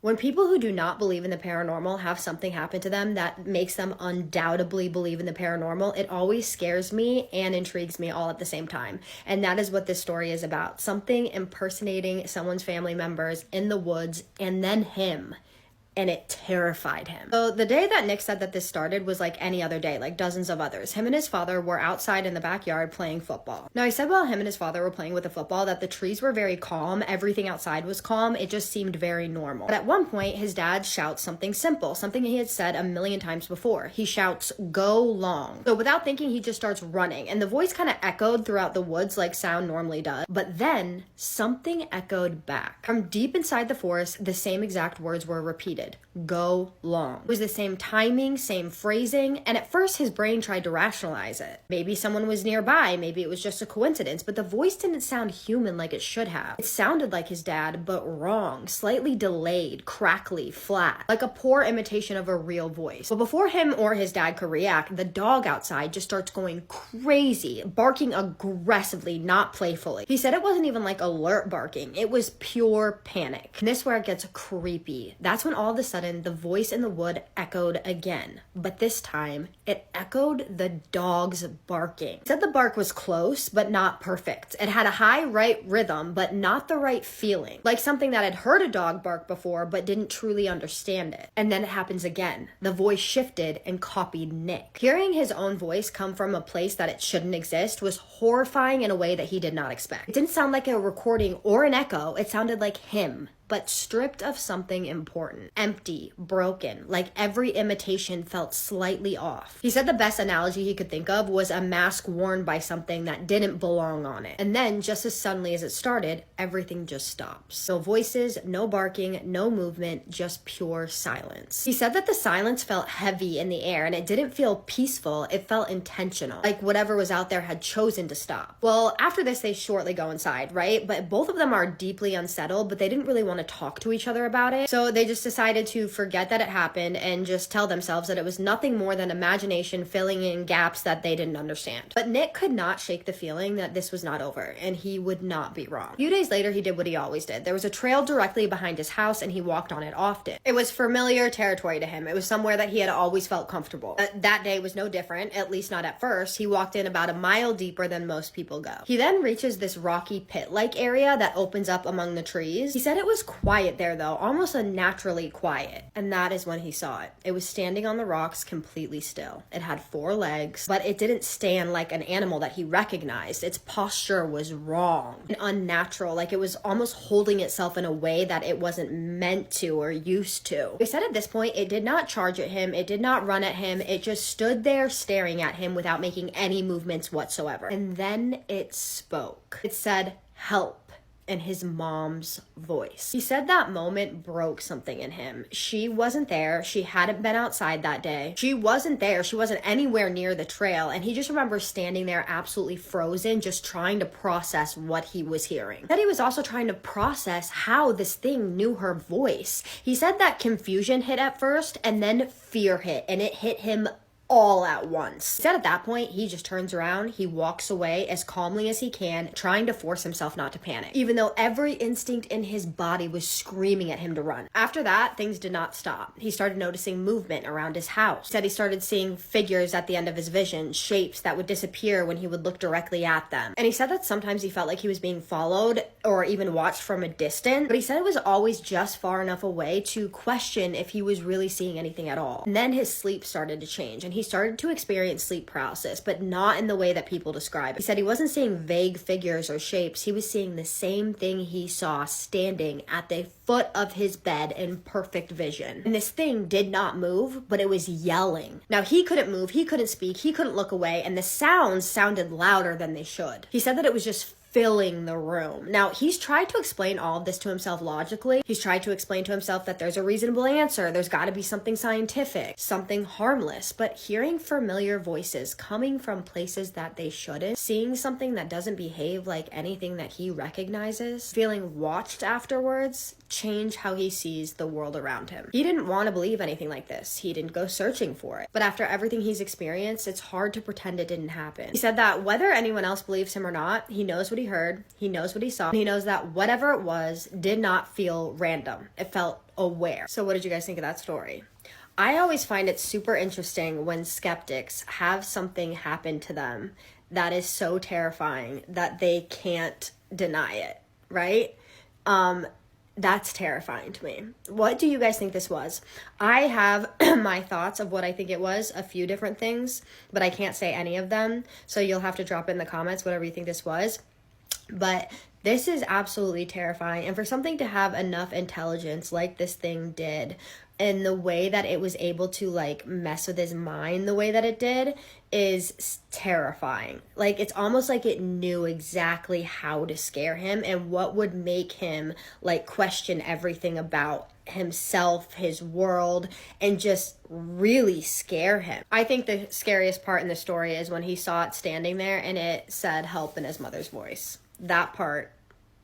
When people who do not believe in the paranormal have something happen to them that makes them undoubtedly believe in the paranormal, it always scares me and intrigues me all at the same time. And that is what this story is about. Something impersonating someone's family members in the woods, and then him. And it terrified him. So the day that Nick said that this started was like any other day, like dozens of others. Him and his father were outside in the backyard playing football. Now, he said while him and his father were playing with the football that the trees were very calm, everything outside was calm, it just seemed very normal. But at one point, his dad shouts something simple, something he had said a million times before. He shouts, "Go long." So without thinking, he just starts running, and the voice kind of echoed throughout the woods like sound normally does. But then, something echoed back. From deep inside the forest, the same exact words were repeated. "Go long." It was the same timing, same phrasing, and at first his brain tried to rationalize it. Maybe someone was nearby, maybe it was just a coincidence, but the voice didn't sound human like it should have. It sounded like his dad, but wrong, slightly delayed, crackly, flat, like a poor imitation of a real voice. But before him or his dad could react, the dog outside just starts going crazy, barking aggressively, not playfully. He said it wasn't even like alert barking, it was pure panic. And this is where it gets creepy. That's when all of a sudden the voice in the wood echoed again, but this time it echoed the dog's barking. He said the bark was close, but not perfect. It had a high right rhythm, but not the right feeling, like something that had heard a dog bark before, but didn't truly understand it. And then it happens again. The voice shifted and copied Nick. Hearing his own voice come from a place that it shouldn't exist was horrifying in a way that he did not expect. It didn't sound like a recording or an echo, it sounded like him, but stripped of something important. Empty, broken, like every imitation felt slightly off. He said the best analogy he could think of was a mask worn by something that didn't belong on it. And then, just as suddenly as it started, everything just stops. No voices, no barking, no movement, just pure silence. He said that the silence felt heavy in the air, and it didn't feel peaceful, it felt intentional. Like whatever was out there had chosen to stop. Well, after this, they shortly go inside, right? But both of them are deeply unsettled, but they didn't really want to talk to each other about it. So they just decided to forget that it happened and just tell themselves that it was nothing more than imagination filling in gaps that they didn't understand. But Nick could not shake the feeling that this was not over, and he would not be wrong. A few days later, he did what he always did. There was a trail directly behind his house, and he walked on it often. It was familiar territory to him. It was somewhere that he had always felt comfortable. That day was no different, at least not at first. He walked in about a mile deeper than most people go. He then reaches this rocky pit-like area that opens up among the trees. He said it was quiet there though, almost unnaturally quiet. And that is when he saw it. It was standing on the rocks completely still. It had 4 legs, but it didn't stand like an animal that he recognized. Its posture was wrong and unnatural, like it was almost holding itself in a way that it wasn't meant to or used to. He said at this point, it did not charge at him, it did not run at him, it just stood there staring at him without making any movements whatsoever. And then it spoke. It said, "Help," in his mom's voice. He said that moment broke something in him. She wasn't there. She hadn't been outside that day. She wasn't there. She wasn't anywhere near the trail. And he just remembers standing there absolutely frozen, just trying to process what he was hearing. That he was also trying to process how this thing knew her voice. He said that confusion hit at first, and then fear hit, and it hit him all at once. He said at that point, he just turns around, he walks away as calmly as he can, trying to force himself not to panic, even though every instinct in his body was screaming at him to run. After that, things did not stop. He started noticing movement around his house. He said he started seeing figures at the end of his vision, shapes that would disappear when he would look directly at them. And he said that sometimes he felt like he was being followed or even watched from a distance, but he said it was always just far enough away to question if he was really seeing anything at all. And then his sleep started to change, and he started to experience sleep paralysis, but not in the way that people describe it. He said he wasn't seeing vague figures or shapes. He was seeing the same thing he saw standing at the foot of his bed in perfect vision. And this thing did not move, but it was yelling. Now, he couldn't move, he couldn't speak, he couldn't look away, and the sounds sounded louder than they should. He said that it was just filling the room. Now, he's tried to explain all of this to himself logically. He's tried to explain to himself that there's a reasonable answer. There's got to be something scientific, something harmless. But hearing familiar voices coming from places that they shouldn't, seeing something that doesn't behave like anything that he recognizes, feeling watched afterwards, change how he sees the world around him. He didn't want to believe anything like this. He didn't go searching for it. But after everything he's experienced, it's hard to pretend it didn't happen. He said that whether anyone else believes him or not, he knows what he heard, he knows what he saw, and he knows that whatever it was did not feel random. It felt aware. So what did you guys think of that story? I always find it super interesting when skeptics have something happen to them that is so terrifying that they can't deny it, right? That's terrifying to me. What do you guys think this was? I have my thoughts of what I think it was, a few different things, but I can't say any of them. So you'll have to drop in the comments whatever you think this was. But this is absolutely terrifying. And for something to have enough intelligence like this thing did, and the way that it was able to like mess with his mind the way that it did is terrifying. Like, it's almost like it knew exactly how to scare him and what would make him like question everything about himself, his world, and just really scare him. I think the scariest part in the story is when he saw it standing there and it said help in his mother's voice. That part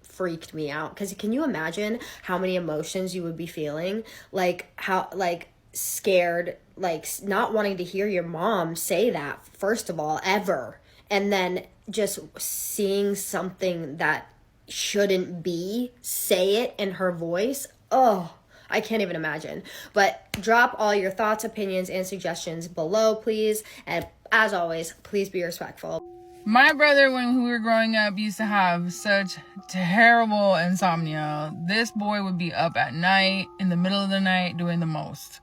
freaked me out, because can you imagine how many emotions you would be feeling, like how like scared, like not wanting to hear your mom say that first of all ever, and then just seeing something that shouldn't be say it in her voice. Oh, I can't even imagine. But drop all your thoughts, opinions, and suggestions below, please, and as always, please be respectful. My brother, when we were growing up, used to have such terrible insomnia. This boy would be up at night, in the middle of the night, doing the most.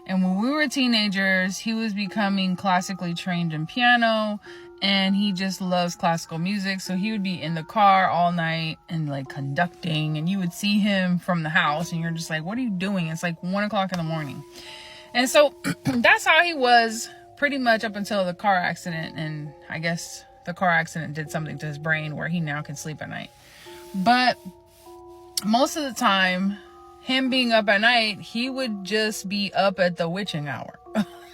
And when we were teenagers, he was becoming classically trained in piano, and he just loves classical music. So he would be in the car all night and like conducting, and you would see him from the house, and you're just like, what are you doing? It's like 1 o'clock in the morning. And so that's how he was pretty much up until the car accident. And I guess the car accident did something to his brain where he now can sleep at night. But most of the time, him being up at night, he would just be up at the witching hour.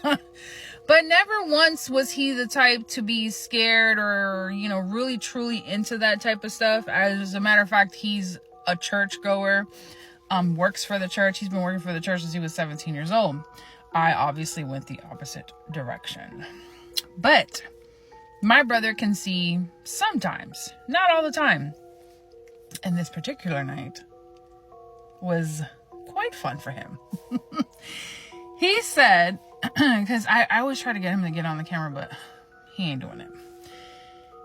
But never once was he the type to be scared or, you know, really truly into that type of stuff. As a matter of fact, he's a church goer, works for the church. He's been working for the church since he was 17 years old. I obviously went the opposite direction. But my brother can see sometimes, not all the time. And this particular night was quite fun for him. He said, because I always try to get him to get on the camera, but he ain't doing it.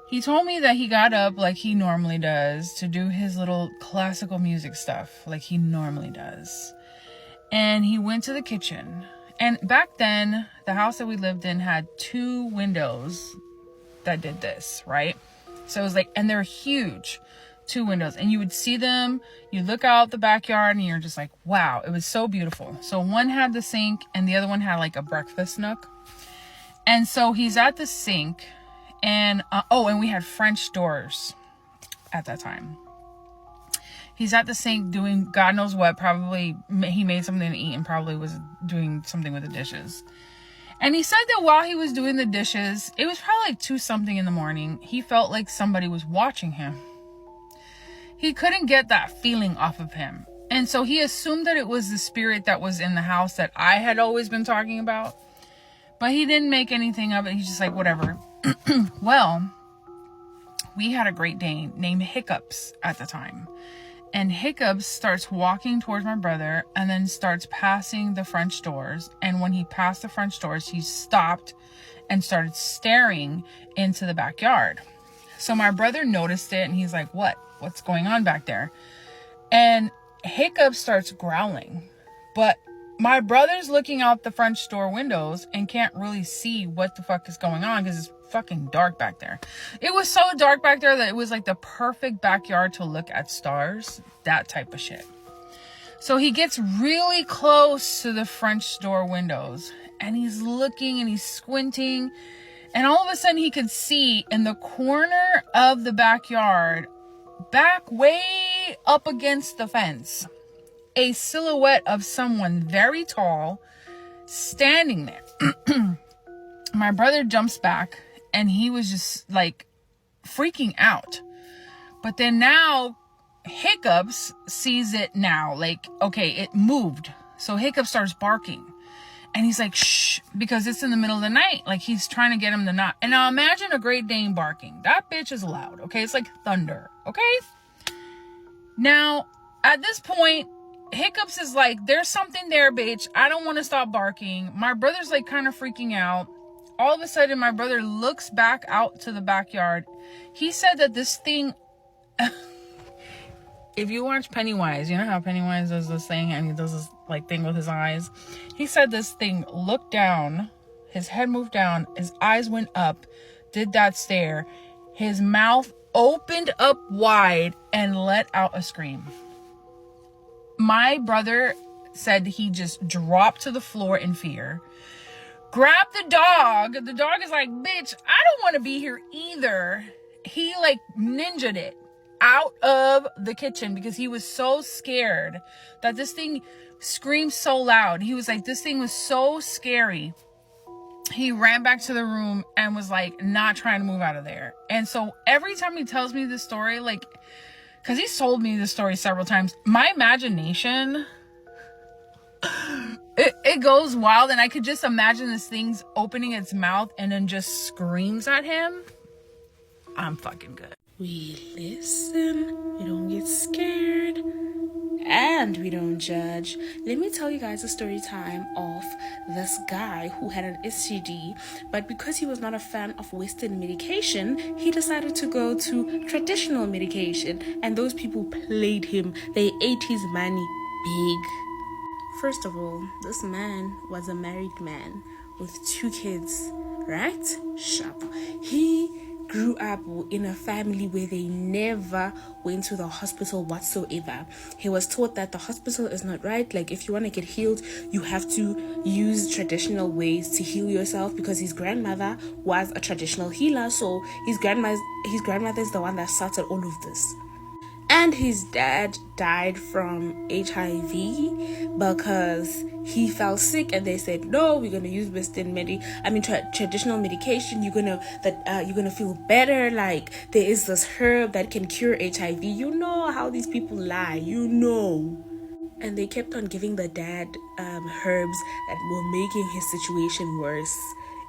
He told me that he got up like he normally does to do his little classical music stuff like he normally does. And he went to the kitchen. And back then, the house that we lived in had 2 windows that did this, right? So it was like, and they're huge, 2 windows, and you would see them, you look out the backyard, and you're just like, wow, it was so beautiful. So one had the sink, and the other one had like a breakfast nook. And so he's at the sink, and and we had French doors at that time. He's at the sink doing God knows what. Probably he made something to eat and probably was doing something with the dishes. And he said that while he was doing the dishes, it was probably like 2 something in the morning, he felt like somebody was watching him. He couldn't get that feeling off of him. And so he assumed that it was the spirit that was in the house that I had always been talking about. But he didn't make anything of it. He's just like, whatever. Well, we had a Great Dane named Hiccups at the time. And Hiccups starts walking towards my brother and then starts passing the French doors. And when he passed the French doors, he stopped and started staring into the backyard. So my brother noticed it and he's like, what's going on back there? And Hiccups starts growling. But my brother's looking out the French door windows and can't really see what the fuck is going on because it's fucking dark back there. It was so dark back there that it was like the perfect backyard to look at stars, that type of shit. So he gets really close to the French door windows and he's looking and he's squinting, and all of a sudden he could see in the corner of the backyard, back way up against the fence, a silhouette of someone very tall standing there. My brother jumps back and he was just like freaking out. But then now Hiccups sees it now. Like, okay, it moved. So Hiccup starts barking. And he's like, shh, because it's in the middle of the night. Like, he's trying to get him to not. And now imagine a Great Dane barking. That bitch is loud, okay? It's like thunder, okay? Now, at this point, Hiccups is like, there's something there, bitch. I don't want to stop barking. My brother's like kind of freaking out. All of a sudden, my brother looks back out to the backyard. He said that this thing... If you watch Pennywise, you know how Pennywise does this thing and he does this like thing with his eyes? He said this thing looked down, his head moved down, his eyes went up, did that stare, his mouth opened up wide and let out a scream. My brother said he just dropped to the floor in fear, grabbed the dog. The dog is like, bitch, I don't want to be here either. He like ninja'd it out of the kitchen because he was so scared that this thing screamed so loud. He was like, this thing was so scary. He ran back to the room and was like not trying to move out of there. And so every time he tells me this story, like, because he told me this story several times, my imagination, it goes wild. And I could just imagine this thing's opening its mouth and then just screams at him. I'm fucking good. We listen, we don't get scared, and we don't judge. Let me tell you guys a story time of this guy who had an STD, but because he was not a fan of Western medication, he decided to go to traditional medication, and those people played him. They ate his money big. First of all, this man was a married man with 2 kids, right? Sharp. He grew up in a family where they never went to the hospital whatsoever. He was taught that the hospital is not right. Like, if you want to get healed, you have to use traditional ways to heal yourself, because his grandmother was a traditional healer. So his grandmother is the one that started all of this. And his dad died from HIV because he fell sick, and they said, no, we're gonna use traditional medication. You're gonna feel better. Like, there is this herb that can cure HIV. You know how these people lie, you know. And they kept on giving the dad herbs that were making his situation worse.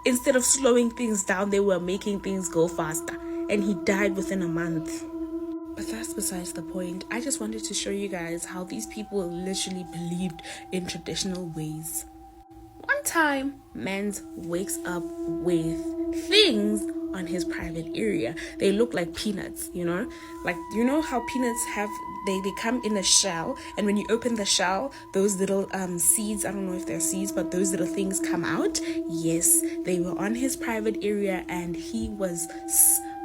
Instead of slowing things down, they were making things go faster, and he died within a month. But that's besides the point. I just wanted to show you guys how these people literally believed in traditional ways. One time, man wakes up with things on his private area. They look like peanuts, you know? Like, you know how peanuts have, they come in a shell, and when you open the shell, those little seeds, I don't know if they're seeds, but those little things come out. Yes, they were on his private area, and he was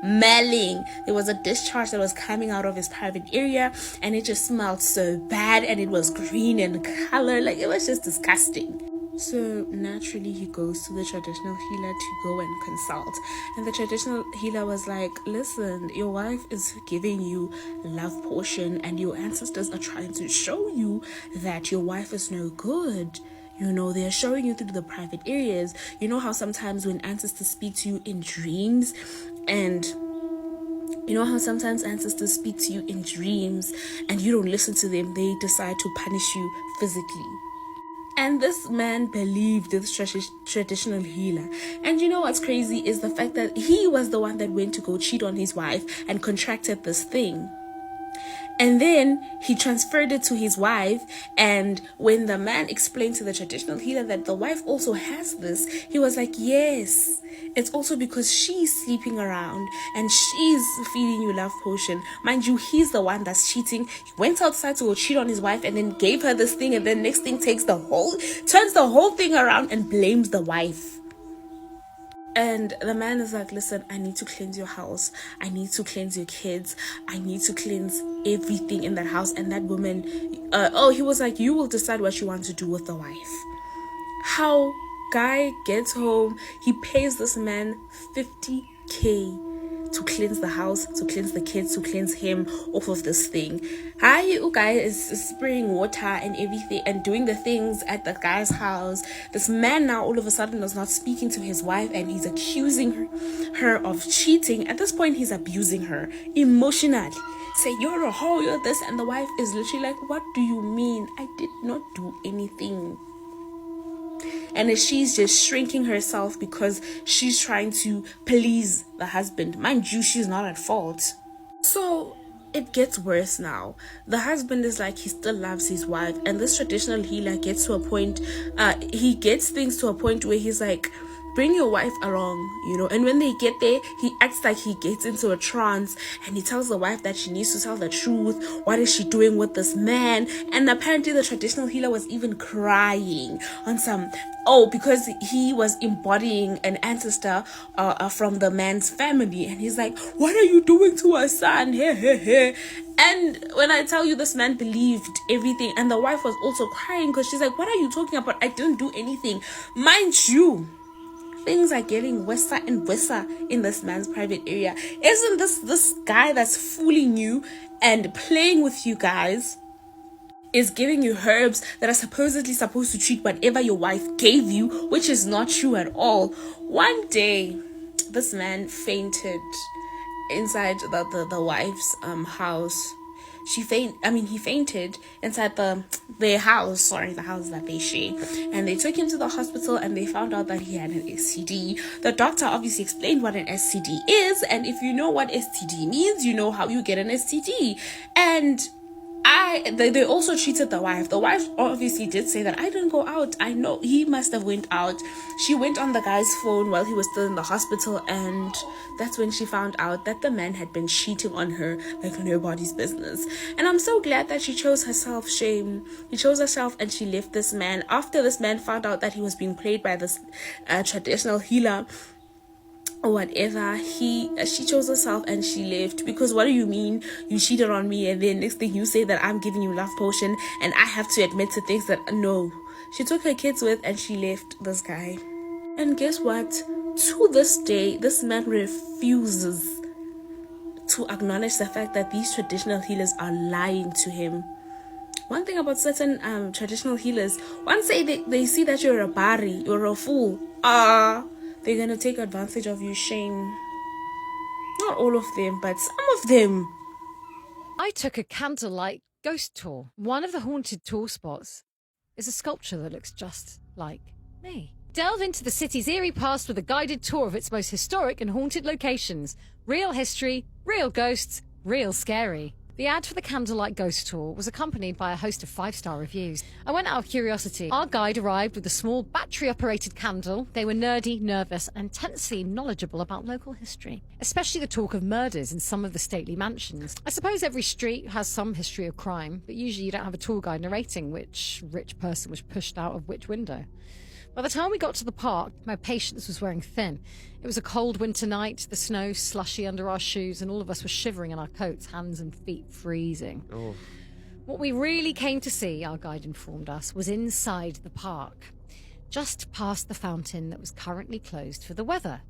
smelling. There was a discharge that was coming out of his private area, and it just smelled so bad, and it was green in color. Like, it was just disgusting. So naturally he goes to the traditional healer to go and consult, and the traditional healer was like, listen, your wife is giving you a love potion, and your ancestors are trying to show you that your wife is no good. You know, they're showing you through the private areas. You know how sometimes when ancestors speak to you in dreams, and you know how sometimes ancestors speak to you in dreams and you don't listen to them, they decide to punish you physically. And this man believed this traditional healer. And you know what's crazy is the fact that he was the one that went to go cheat on his wife and contracted this thing. And then he transferred it to his wife, and when the man explained to the traditional healer that the wife also has this, he was like, yes, it's also because she's sleeping around and she's feeding you love potion. Mind you, he's the one that's cheating. He went outside to go cheat on his wife and then gave her this thing, and then next thing turns the whole thing around and blames the wife. And the man is like, listen, I need to cleanse your house. I need to cleanse your kids. I need to cleanse everything in that house. And that woman, he was like, you will decide what you want to do with the wife. How guy gets home, he pays this man $50K to cleanse the house, to cleanse the kids, to cleanse him off of this thing. Hi, guy is spraying water and everything and doing the things at the guy's house. This man now all of a sudden is not speaking to his wife and he's accusing her of cheating. At this point, he's abusing her emotionally. Say, you're a hoe, you're this. And the wife is literally like, what do you mean? I did not do anything. And she's just shrinking herself because she's trying to please the husband. Mind you, she's not at fault. So it gets worse now. The husband is like, he still loves his wife. And this traditional healer gets to a point, he gets things to a point where he's like, bring your wife along, and when they get there, he acts like he gets into a trance and he tells the wife that she needs to tell the truth. What is she doing with this man? And apparently the traditional healer was even crying on some, because he was embodying an ancestor from the man's family, and he's like, what are you doing to our son? And when I tell you, this man believed everything, and the wife was also crying because she's like, what are you talking about? I didn't do anything. Mind you, things are getting worse and worse in this man's private area. Isn't this guy that's fooling you and playing with you guys is giving you herbs that are supposedly supposed to treat whatever your wife gave you, which is not true at all. One day, this man fainted inside the wife's house. He fainted inside their house, the house that they share. And they took him to the hospital and they found out that he had an STD. The doctor obviously explained what an STD is, and if you know what STD means, you know how you get an STD. And they also treated the wife. The wife obviously did say that I didn't go out. I know he must have went out. She went on the guy's phone while he was still in the hospital, and that's when she found out that the man had been cheating on her like nobody's business. And I'm so glad that she chose herself, Shame. She chose herself and she left this man. After this man found out that he was being played by this traditional healer or whatever, she chose herself and she left. Because what do you mean you cheated on me and then next thing you say that I'm giving you love potion and I have to admit to things that no. She took her kids with and she left this guy. And guess what? To this day, this man refuses to acknowledge the fact that these traditional healers are lying to him. One thing about certain traditional healers, once they see that you're a bari, you're a fool, they're going to take advantage of you, Shame. Not all of them, but some of them. I took a candlelight ghost tour. One of the haunted tour spots is a sculpture that looks just like me. Delve into the city's eerie past with a guided tour of its most historic and haunted locations. Real history, real ghosts, real scary. The ad for the Candlelight Ghost Tour was accompanied by a host of 5-star reviews. I went out of curiosity. Our guide arrived with a small battery-operated candle. They were nerdy, nervous, and intensely knowledgeable about local history, especially the talk of murders in some of the stately mansions. I suppose every street has some history of crime, but usually you don't have a tour guide narrating which rich person was pushed out of which window. By the time we got to the park, my patience was wearing thin. It was a cold winter night, the snow slushy under our shoes, and all of us were shivering in our coats, hands and feet freezing. Oh. What we really came to see, our guide informed us, was inside the park, just past the fountain that was currently closed for the weather.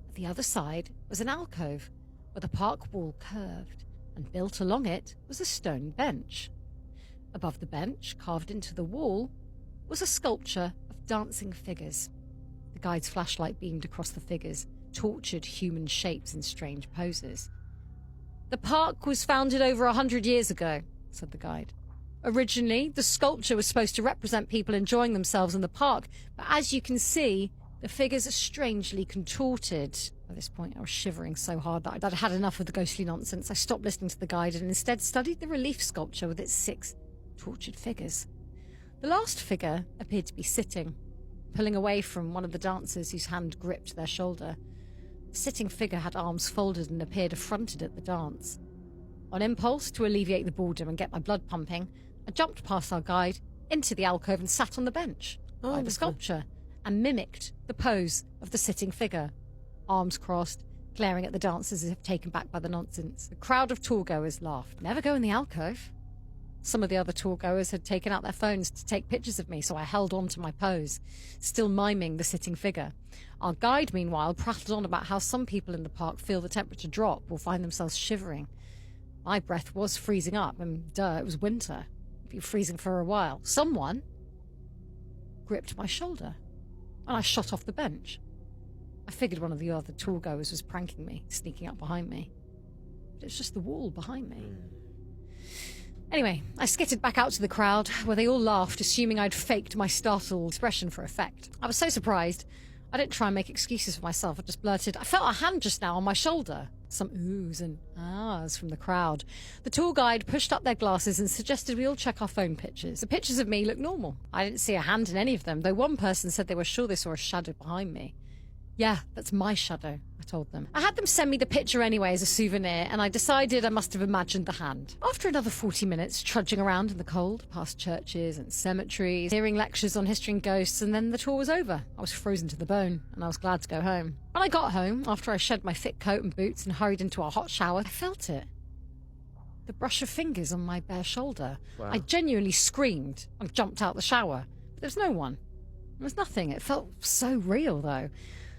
At the other side was an alcove, where the park wall curved, and built along it was a stone bench. Above the bench, carved into the wall, was a sculpture of dancing figures. The guide's flashlight beamed across the figures, tortured human shapes in strange poses. The park was founded over 100 years ago, said the guide. Originally, the sculpture was supposed to represent people enjoying themselves in the park, but as you can see, the figures are strangely contorted. By this point, I was shivering so hard that I'd had enough of the ghostly nonsense. I stopped listening to the guide and instead studied the relief sculpture with its 6 tortured figures. The last figure appeared to be sitting, pulling away from one of the dancers whose hand gripped their shoulder. The sitting figure had arms folded and appeared affronted at the dance. On impulse, to alleviate the boredom and get my blood pumping, I jumped past our guide, into the alcove and sat on the bench by the sculpture and mimicked the pose of the sitting figure, arms crossed, glaring at the dancers as if taken back by the nonsense. The crowd of tour-goers laughed. Never go in the alcove. Some of the other tour-goers had taken out their phones to take pictures of me, so I held on to my pose, still miming the sitting figure. Our guide, meanwhile, prattled on about how some people in the park feel the temperature drop or find themselves shivering. My breath was freezing up, and it was winter. It'd be freezing for a while. Someone gripped my shoulder, and I shot off the bench. I figured one of the other tour-goers was pranking me, sneaking up behind me. But it's just the wall behind me. Anyway, I skittered back out to the crowd, where they all laughed, assuming I'd faked my startled expression for effect. I was so surprised, I didn't try and make excuses for myself. I just blurted, "I felt a hand just now on my shoulder." Some oohs and ahs from the crowd. The tour guide pushed up their glasses and suggested we all check our phone pictures. The pictures of me looked normal. I didn't see a hand in any of them, though one person said they were sure they saw a shadow behind me. "Yeah, that's my shadow," I told them. I had them send me the picture anyway as a souvenir, and I decided I must have imagined the hand. After another 40 minutes trudging around in the cold, past churches and cemeteries, hearing lectures on history and ghosts, and then the tour was over. I was frozen to the bone, and I was glad to go home. When I got home, after I shed my thick coat and boots and hurried into a hot shower, I felt it. The brush of fingers on my bare shoulder. Wow. I genuinely screamed and jumped out the shower. But there was no one. There was nothing. It felt so real, though.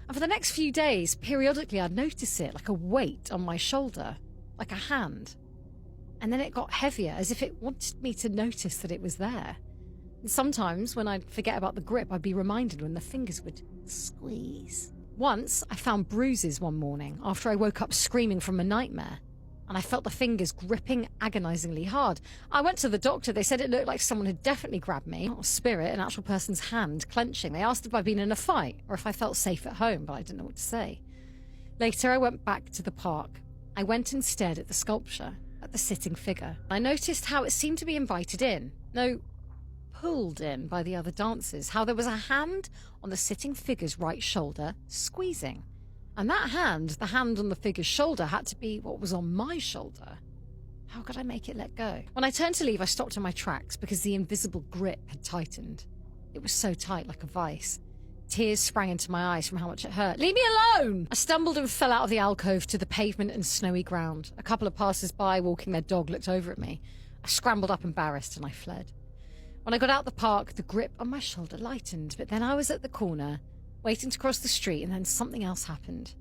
And for the next few days, periodically I'd notice it, like a weight on my shoulder, like a hand. And then it got heavier, as if it wanted me to notice that it was there. And sometimes, when I'd forget about the grip, I'd be reminded when the fingers would squeeze. Once, I found bruises one morning after I woke up screaming from a nightmare, and I felt the fingers gripping agonizingly hard. I went to the doctor. They said it looked like someone had definitely grabbed me, not a spirit, an actual person's hand clenching. They asked if I'd been in a fight or if I felt safe at home, but I didn't know what to say. Later, I went back to the park. I went and stared at the sculpture, at the sitting figure. I noticed how it seemed to be invited in. No, pulled in by the other dancers. How there was a hand on the sitting figure's right shoulder, squeezing. And that hand, the hand on the figure's shoulder, had to be what was on my shoulder. How could I make it let go? When I turned to leave, I stopped in my tracks because the invisible grip had tightened. It was so tight, like a vice. Tears sprang into my eyes from how much it hurt. "Leave me alone!" I stumbled and fell out of the alcove to the pavement and snowy ground. A couple of passers-by walking their dog looked over at me. I scrambled up embarrassed and I fled. When I got out the park, the grip on my shoulder lightened, but then I was at the corner, waiting to cross the street, and then something else happened.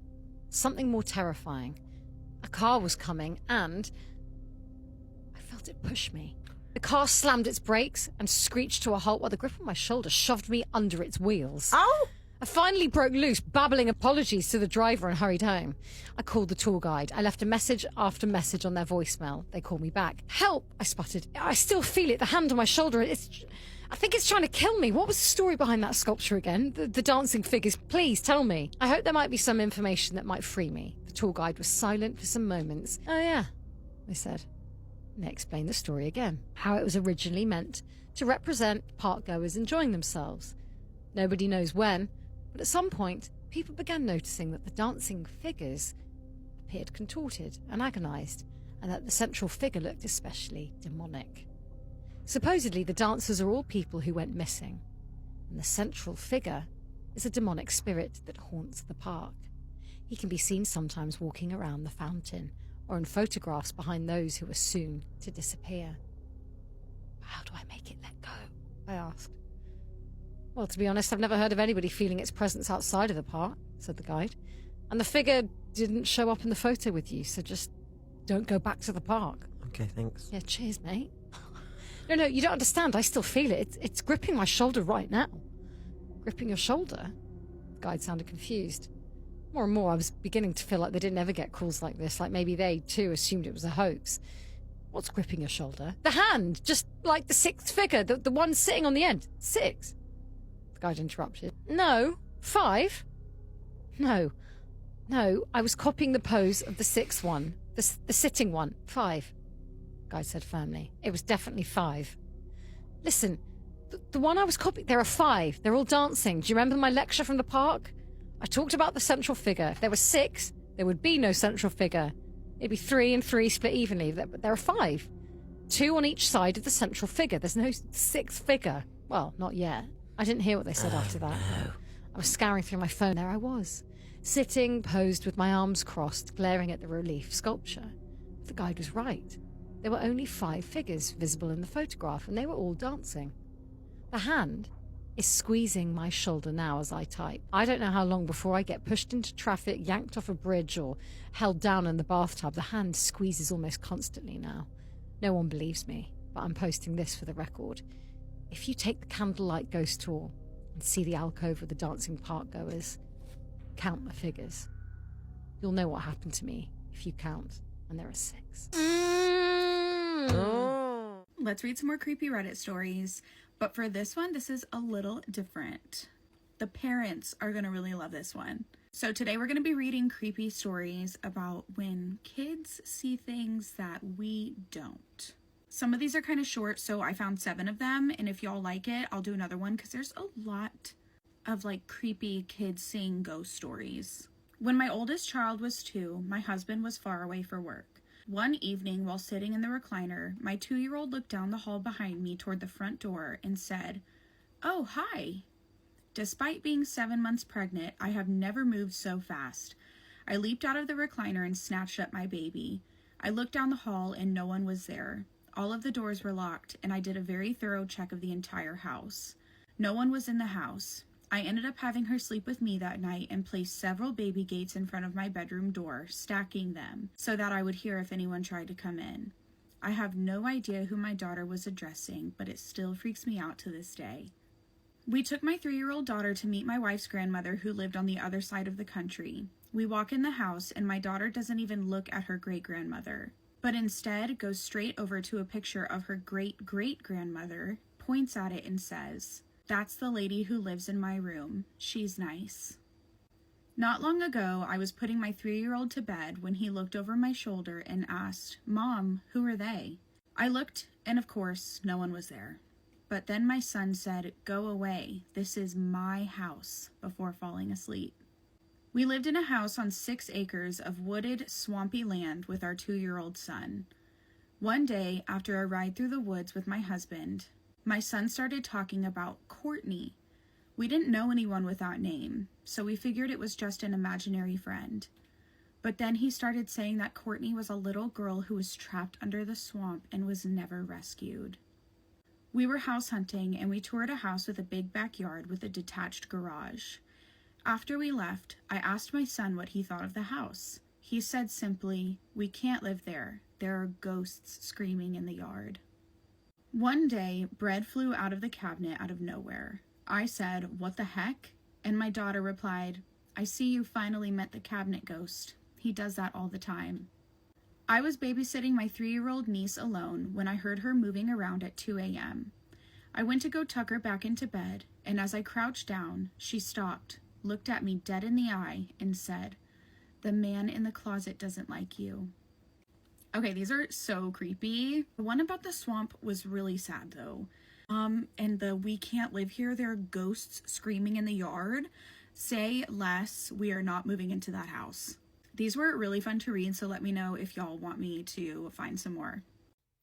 Something more terrifying. A car was coming, and I felt it push me. The car slammed its brakes and screeched to a halt while the grip on my shoulder shoved me under its wheels. Oh! I finally broke loose, babbling apologies to the driver, and hurried home. I called the tour guide. I left a message after message on their voicemail. They called me back. "Help!" I sputtered. "I still feel it, the hand on my shoulder. I think it's trying to kill me. What was the story behind that sculpture again? The dancing figures. Please tell me. I hope there might be some information that might free me." The tour guide was silent for some moments. "Oh yeah," they said. And they explained the story again. How it was originally meant to represent park-goers enjoying themselves. Nobody knows when, but at some point, people began noticing that the dancing figures appeared contorted and agonized, and that the central figure looked especially demonic. Supposedly, the dancers are all people who went missing, and the central figure is a demonic spirit that haunts the park. He can be seen sometimes walking around the fountain, or in photographs behind those who are soon to disappear. "How do I make it let go?" I asked. "Well, to be honest, I've never heard of anybody feeling its presence outside of the park," said the guide. "And the figure didn't show up in the photo with you, so just don't go back to the park." Okay, thanks. "Yeah, cheers, mate." No, you don't understand. I still feel it. It's gripping my shoulder right now." "Gripping your shoulder?" The guide sounded confused. More and more, I was beginning to feel like they didn't ever get calls like this, like maybe they, too, assumed it was a hoax. "What's gripping your shoulder?" "The hand, just like the sixth figure, the one sitting on the end." "Six?" The guide interrupted. "No, 5. No, I was copying the pose of the sixth one, the sitting one. 5. Guide said firmly. It was definitely 5. "Listen, the one I was copying, there are 5. They're all dancing. Do you remember my lecture from the park? I talked about the central figure. If there were 6, there would be no central figure. It'd be 3 and 3 split evenly. But there are 5. 2 on each side of the central figure. There's no 6th figure. Well, not yet." I didn't hear what they said after that. No. I was scouring through my phone. There I was, sitting, posed with my arms crossed, glaring at the relief sculpture. The guide was right. there were only 5 figures visible in the photograph, and they were all dancing. The hand is squeezing my shoulder now as I type. I don't know how long before I get pushed into traffic, yanked off a bridge, or held down in the bathtub. The hand squeezes almost constantly now. No one believes me, but I'm posting this for the record. If you take the candlelight ghost tour and see the alcove with the dancing park goers, count the figures. You'll know what happened to me if you count, and there are 6. Let's read some more creepy Reddit stories. But for this one, this is a little different. The parents are going to really love this one. So today we're going to be reading creepy stories about when kids see things that we don't. Some of these are kind of short, so I found 7 of them. And if y'all like it, I'll do another one because there's a lot of like creepy kids seeing ghost stories. When my oldest child was 2, my husband was far away for work. One evening, while sitting in the recliner, my 2-year-old looked down the hall behind me toward the front door and said, "Oh, hi." Despite being 7 months pregnant, I have never moved so fast. I leaped out of the recliner and snatched up my baby. I looked down the hall and no one was there. All of the doors were locked, and I did a very thorough check of the entire house. No one was in the house. I ended up having her sleep with me that night and placed several baby gates in front of my bedroom door, stacking them, so that I would hear if anyone tried to come in. I have no idea who my daughter was addressing, but it still freaks me out to this day. We took my 3-year-old daughter to meet my wife's grandmother, who lived on the other side of the country. We walk in the house, and my daughter doesn't even look at her great-grandmother, but instead goes straight over to a picture of her great-great-grandmother, points at it, and says, "That's the lady who lives in my room. She's nice." Not long ago, I was putting my 3-year-old to bed when he looked over my shoulder and asked, "Mom, who are they?" I looked, and of course, no one was there. But then my son said, "Go away. This is my house," before falling asleep. We lived in a house on 6 acres of wooded, swampy land with our 2-year-old son. One day, after a ride through the woods with my husband, my son started talking about Courtney. We didn't know anyone with that name, so we figured it was just an imaginary friend. But then he started saying that Courtney was a little girl who was trapped under the swamp and was never rescued. We were house hunting, and we toured a house with a big backyard with a detached garage. After we left, I asked my son what he thought of the house. He said simply, "We can't live there. There are ghosts screaming in the yard." One day, bread flew out of the cabinet out of nowhere. I said, "What the heck?" And my daughter replied, "I see you finally met the cabinet ghost. He does that all the time." I was babysitting my 3-year-old niece alone when I heard her moving around at 2 a.m. I went to go tuck her back into bed, and as I crouched down, she stopped, looked at me dead in the eye, and said, "The man in the closet doesn't like you." Okay, these are so creepy. The one about the swamp was really sad though. And the "we can't live here, there are ghosts screaming in the yard." Say less, we are not moving into that house. These were really fun to read, so let me know if y'all want me to find some more.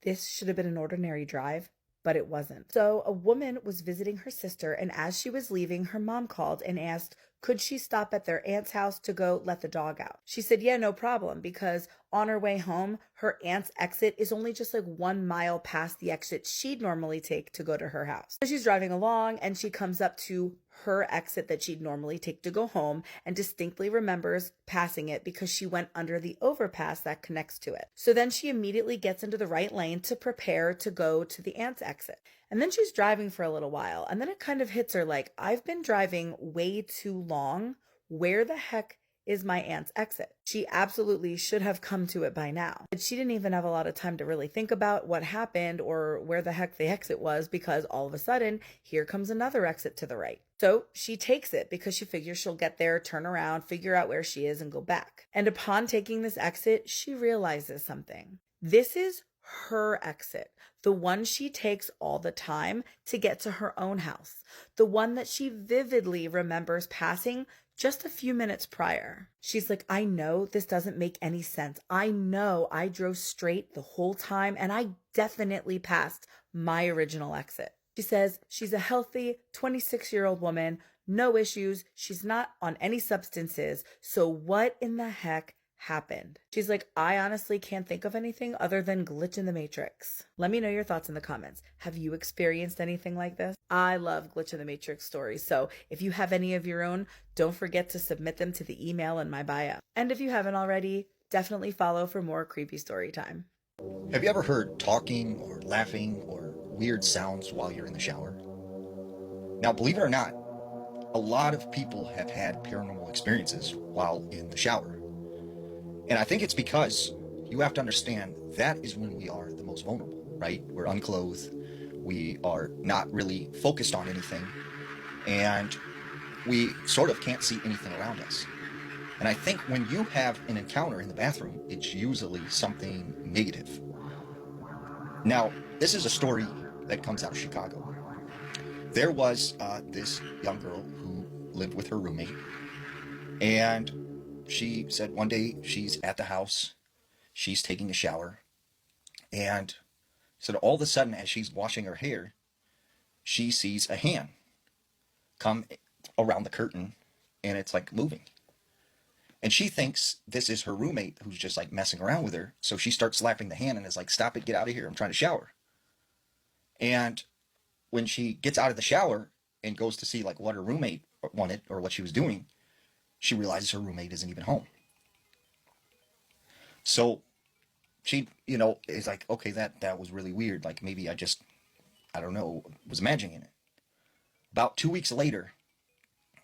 This should have been an ordinary drive, but it wasn't. So a woman was visiting her sister, and as she was leaving, her mom called and asked, could she stop at their aunt's house to go let the dog out? She said, yeah, no problem, because on her way home, her aunt's exit is only just like 1 mile past the exit she'd normally take to go to her house. So she's driving along and she comes up to her exit that she'd normally take to go home and distinctly remembers passing it because she went under the overpass that connects to it. So then she immediately gets into the right lane to prepare to go to the aunt's exit. And then she's driving for a little while, and then it kind of hits her like, I've been driving way too long. Where the heck is my aunt's exit? She absolutely should have come to it by now. But she didn't even have a lot of time to really think about what happened or where the heck the exit was, because all of a sudden, here comes another exit to the right. So she takes it because she figures she'll get there, turn around, figure out where she is, and go back. And upon taking this exit, she realizes something. This is her exit, the one she takes all the time to get to her own house, the one that she vividly remembers passing just a few minutes prior. She's like, I know this doesn't make any sense. I know I drove straight the whole time and I definitely passed my original exit. She says she's a healthy 26-year-old woman, no issues. She's not on any substances. So what in the heck happened. She's like, I honestly can't think of anything other than glitch in the matrix. Let me know your thoughts in the comments. Have you experienced anything like this? I love glitch in the matrix stories, so if you have any of your own, don't forget to submit them to the email in my bio. And if you haven't already, definitely follow for more creepy story time. Have you ever heard talking or laughing or weird sounds while you're in the shower? Now, believe it or not, a lot of people have had paranormal experiences while in the shower. And I think it's because you have to understand that is when we are the most vulnerable, right? We're unclothed, we are not really focused on anything, and we sort of can't see anything around us. And I think when you have an encounter in the bathroom, it's usually something negative. Now, this is a story that comes out of Chicago. There was this young girl who lived with her roommate, and she said one day she's at the house, she's taking a shower, and said all of a sudden as she's washing her hair, she sees a hand come around the curtain, and it's like moving. And she thinks this is her roommate who's just like messing around with her, so she starts slapping the hand and is like, stop it, get out of here, I'm trying to shower. And when she gets out of the shower and goes to see like what her roommate wanted or what she was doing, she realizes her roommate isn't even home. So she, is like, okay, that was really weird. Like maybe I don't know, was imagining it. About 2 weeks later,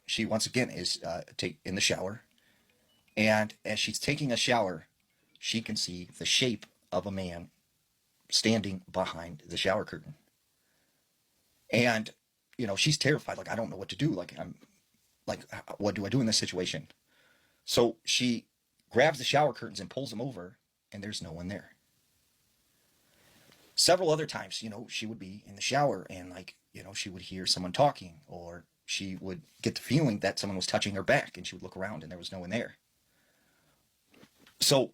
she once again is in the shower. And as she's taking a shower, she can see the shape of a man standing behind the shower curtain. And, she's terrified. Like, I don't know what to do. Like, what do I do in this situation? So she grabs the shower curtains and pulls them over, and there's no one there. Several other times, she would be in the shower and she would hear someone talking, or she would get the feeling that someone was touching her back, and she would look around and there was no one there. So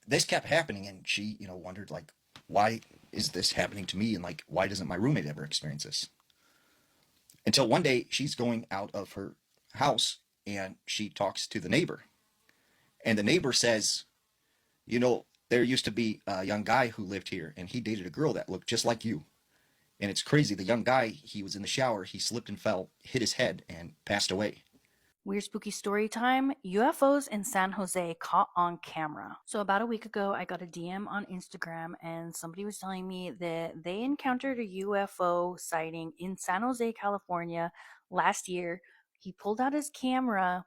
this kept happening, and she, wondered why is this happening to me? And why doesn't my roommate ever experience this? Until one day she's going out of her house and she talks to the neighbor, and the neighbor says, there used to be a young guy who lived here, and he dated a girl that looked just like you. And it's crazy. The young guy, he was in the shower, he slipped and fell, hit his head, and passed away. Weird spooky story time. UFOs in San Jose caught on camera. So about a week ago, I got a DM on Instagram, and somebody was telling me that they encountered a UFO sighting in San Jose, California last year. He pulled out his camera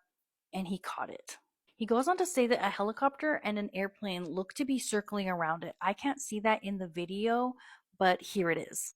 and he caught it. He goes on to say that a helicopter and an airplane look to be circling around it. I can't see that in the video, but here it is.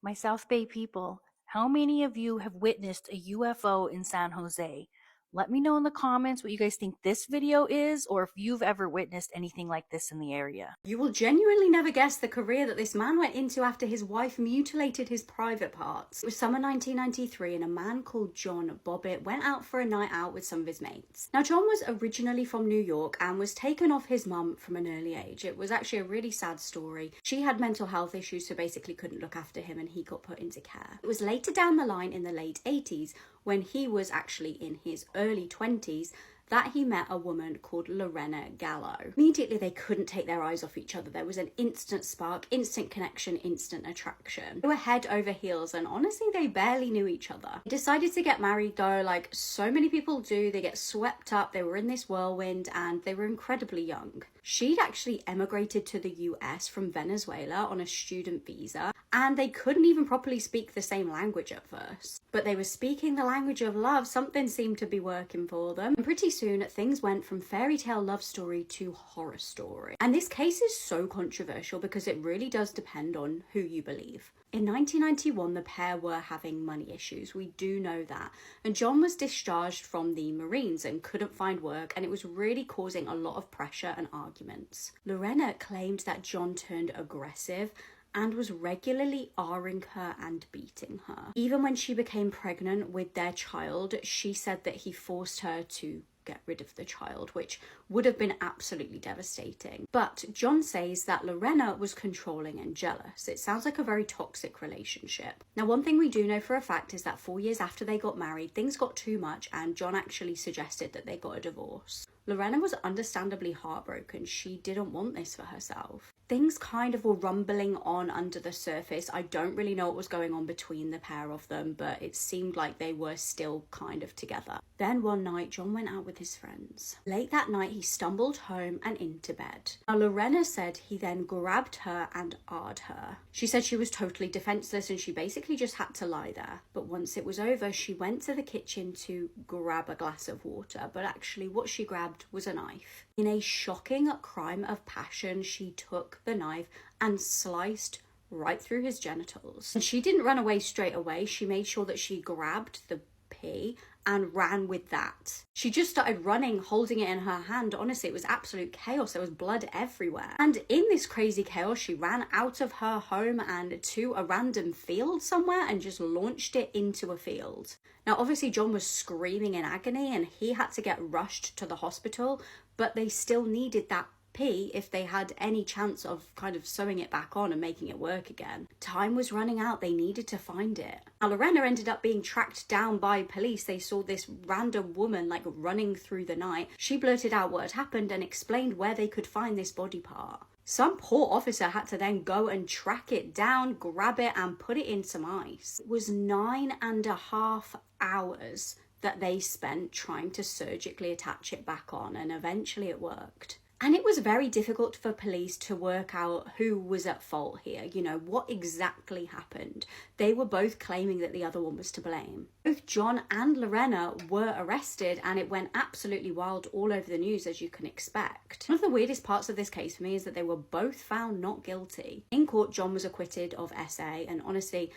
My South Bay people, how many of you have witnessed a UFO in San Jose? Let me know in the comments what you guys think this video is, or if you've ever witnessed anything like this in the area. You will genuinely never guess the career that this man went into after his wife mutilated his private parts. It was summer 1993, and a man called John Bobbitt went out for a night out with some of his mates. Now, John was originally from New York and was taken off his mum from an early age. It was actually a really sad story. She had mental health issues, so basically couldn't look after him, and he got put into care. It was later down the line in the late 80s, when he was actually in his early 20s, that he met a woman called Lorena Gallo. Immediately, they couldn't take their eyes off each other. There was an instant spark, instant connection, instant attraction. They were head over heels, and honestly, they barely knew each other. They decided to get married though, like so many people do. They get swept up, they were in this whirlwind, and they were incredibly young. She'd actually emigrated to the US from Venezuela on a student visa, and they couldn't even properly speak the same language at first. But they were speaking the language of love. Something seemed to be working for them. And pretty soon, things went from fairy tale love story to horror story. And this case is so controversial because it really does depend on who you believe. In 1991, the pair were having money issues. We do know that. And John was discharged from the Marines and couldn't find work, and it was really causing a lot of pressure and arguments. Lorena claimed that John turned aggressive and was regularly R-ing her and beating her. Even when she became pregnant with their child, she said that he forced her to get rid of the child, which would have been absolutely devastating. But John says that Lorena was controlling and jealous. It sounds like a very toxic relationship. Now, one thing we do know for a fact is that 4 years after they got married, things got too much and John actually suggested that they got a divorce. Lorena was understandably heartbroken. She didn't want this for herself. Things kind of were rumbling on under the surface. I don't really know what was going on between the pair of them, but it seemed like they were still kind of together. Then one night, John went out with his friends. Late that night, he stumbled home and into bed. Now, Lorena said he then grabbed her and R'd her. She said she was totally defenseless and she basically just had to lie there. But once it was over, she went to the kitchen to grab a glass of water, but actually what she grabbed was a knife. In a shocking crime of passion, she took the knife and sliced right through his genitals. And she didn't run away straight away. She made sure that she grabbed the pee and ran with that. She just started running, holding it in her hand. Honestly, it was absolute chaos. There was blood everywhere. And in this crazy chaos, she ran out of her home and to a random field somewhere and just launched it into a field. Now, obviously, John was screaming in agony and he had to get rushed to the hospital, but they still needed that pee if they had any chance of kind of sewing it back on and making it work again. Time was running out. They needed to find it. Now, Lorena ended up being tracked down by police. They saw this random woman like running through the night. She blurted out what had happened and explained where they could find this body part. Some poor officer had to then go and track it down, grab it and put it in some ice. It was 9.5 hours that they spent trying to surgically attach it back on, and eventually it worked. And it was very difficult for police to work out who was at fault here, you know, what exactly happened. They were both claiming that the other one was to blame. Both John and Lorena were arrested and it went absolutely wild all over the news, as you can expect. One of the weirdest parts of this case for me is that they were both found not guilty. In court, John was acquitted of SA, and honestly,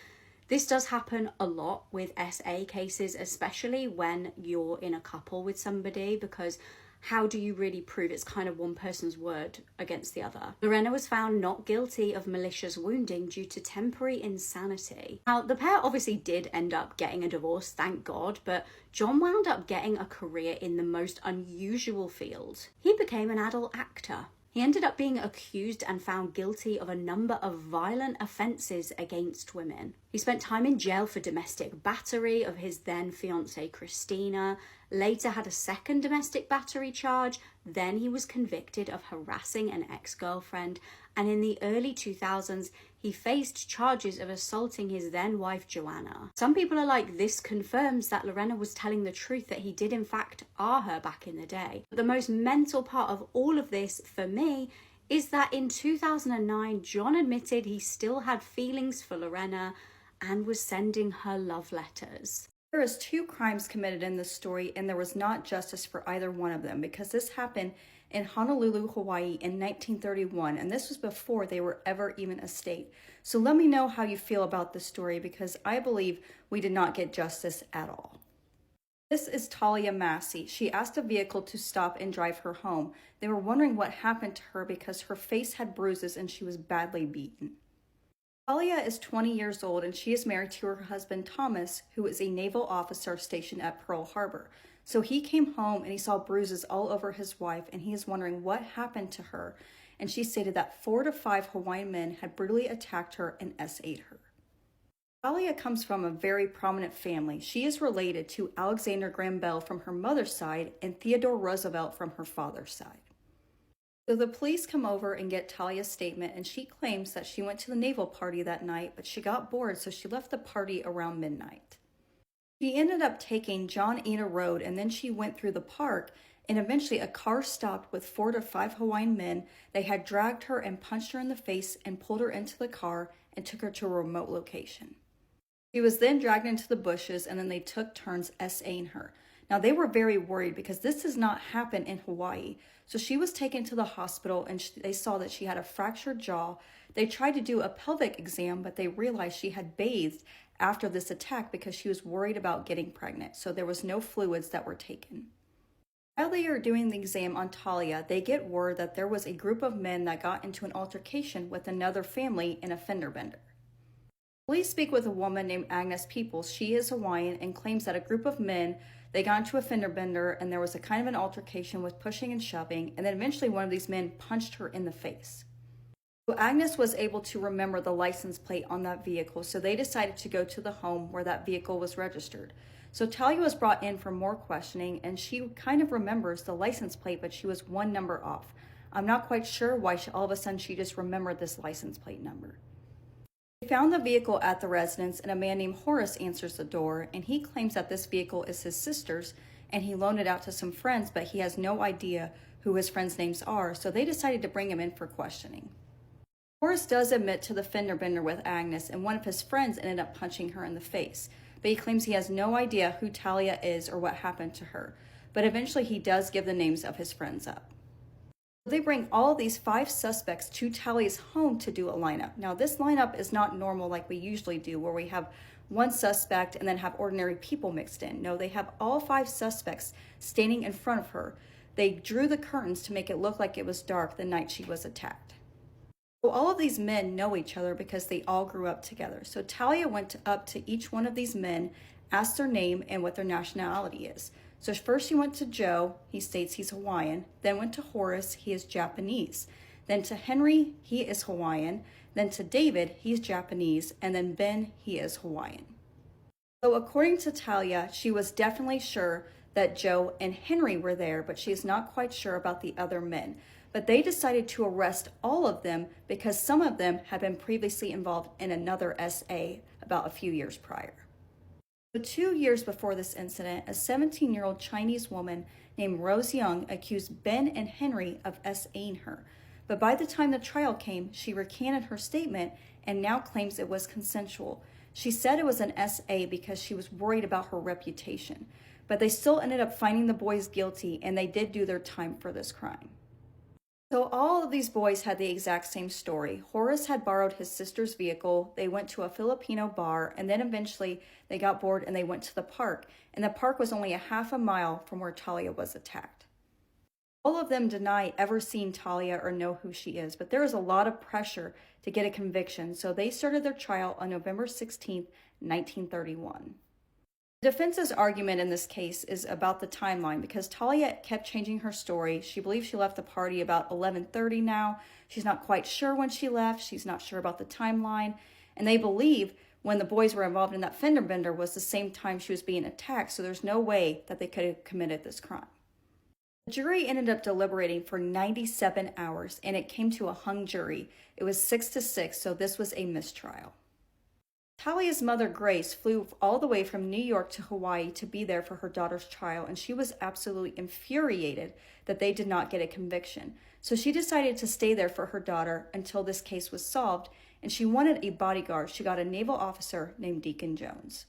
this does happen a lot with SA cases, especially when you're in a couple with somebody, because how do you really prove it's kind of one person's word against the other? Lorena was found not guilty of malicious wounding due to temporary insanity. Now, the pair obviously did end up getting a divorce, thank God, but John wound up getting a career in the most unusual field. He became an adult actor. He ended up being accused and found guilty of a number of violent offences against women. He spent time in jail for domestic battery of his then fiancée Christina, later had a second domestic battery charge, then he was convicted of harassing an ex-girlfriend, and in the early 2000s, he faced charges of assaulting his then wife Joanna. Some people are like, this confirms that Lorena was telling the truth, that he did in fact R her back in the day. But the most mental part of all of this for me is that in 2009, John admitted he still had feelings for Lorena and was sending her love letters. There is 2 crimes committed in this story, and there was not justice for either one of them, because this happened in Honolulu, Hawaii in 1931, and this was before they were ever even a state. So let me know how you feel about this story, because I believe we did not get justice at all. This is Talia Massie. She asked a vehicle to stop and drive her home. They were wondering what happened to her because her face had bruises and she was badly beaten. Talia is 20 years old and she is married to her husband Thomas, who is a naval officer stationed at Pearl Harbor. So he came home and he saw bruises all over his wife and he is wondering what happened to her. And she stated that 4 to 5 Hawaiian men had brutally attacked her and SA'd her. Talia comes from a very prominent family. She is related to Alexander Graham Bell from her mother's side and Theodore Roosevelt from her father's side. So the police come over and get Talia's statement, and she claims that she went to the naval party that night, but she got bored, so she left the party around midnight. She ended up taking John Ena Road, and then she went through the park, and eventually a car stopped with 4 to 5 Hawaiian men. They had dragged her and punched her in the face and pulled her into the car and took her to a remote location. She was then dragged into the bushes, and then they took turns SAing her. Now, they were very worried because this does not happen in Hawaii. So she was taken to the hospital and they saw that she had a fractured jaw. They tried to do a pelvic exam, but they realized she had bathed after this attack because she was worried about getting pregnant. So there was no fluids that were taken. While they are doing the exam on Talia, they get word that there was a group of men that got into an altercation with another family in a fender bender. Police speak with a woman named Agnes Peoples. She is Hawaiian and claims that a group of men, they got into a fender bender and there was a kind of an altercation with pushing and shoving, and then eventually one of these men punched her in the face. So Agnes was able to remember the license plate on that vehicle, so they decided to go to the home where that vehicle was registered. So Talia was brought in for more questioning, and she kind of remembers the license plate, but she was one number off. I'm not quite sure why all of a sudden she just remembered this license plate number. They found the vehicle at the residence, and a man named Horace answers the door, and he claims that this vehicle is his sister's, and he loaned it out to some friends, but he has no idea who his friends' names are, so they decided to bring him in for questioning. Horace does admit to the fender bender with Agnes, and one of his friends ended up punching her in the face, but he claims he has no idea who Talia is or what happened to her, but eventually he does give the names of his friends up. They bring all these 5 suspects to Talia's home to do a lineup. Now, this lineup is not normal like we usually do, where we have one suspect and then have ordinary people mixed in. No, they have all 5 suspects standing in front of her. They drew the curtains to make it look like it was dark the night she was attacked. So all of these men know each other because they all grew up together. So Talia went up to each one of these men, asked their name and what their nationality is. So first she went to Joe, he states he's Hawaiian, then went to Horace, he is Japanese. Then to Henry, he is Hawaiian. Then to David, he's Japanese. And then Ben, he is Hawaiian. So according to Talia, she was definitely sure that Joe and Henry were there, but she is not quite sure about the other men. But they decided to arrest all of them because some of them had been previously involved in another SA about a few years prior. So 2 years before this incident, a 17-year-old Chinese woman named Rose Young accused Ben and Henry of SAing her. But by the time the trial came, she recanted her statement and now claims it was consensual. She said it was an SA because she was worried about her reputation. But they still ended up finding the boys guilty, and they did do their time for this crime. So all of these boys had the exact same story. Horace had borrowed his sister's vehicle. They went to a Filipino bar, and then eventually they got bored and they went to the park. And the park was only a half a mile from where Talia was attacked. All of them deny ever seeing Talia or know who she is, but there is a lot of pressure to get a conviction, so they started their trial on November 16th, 1931. The defense's argument in this case is about the timeline because Talia kept changing her story. She believes she left the party about 11:30 now. She's not quite sure when she left. She's not sure about the timeline. And they believe when the boys were involved in that fender bender was the same time she was being attacked, so there's no way that they could have committed this crime. The jury ended up deliberating for 97 hours, and it came to a hung jury. It was 6-6, so this was a mistrial. Talia's mother, Grace, flew all the way from New York to Hawaii to be there for her daughter's trial, and she was absolutely infuriated that they did not get a conviction. So she decided to stay there for her daughter until this case was solved, and she wanted a bodyguard. She got a naval officer named Deacon Jones.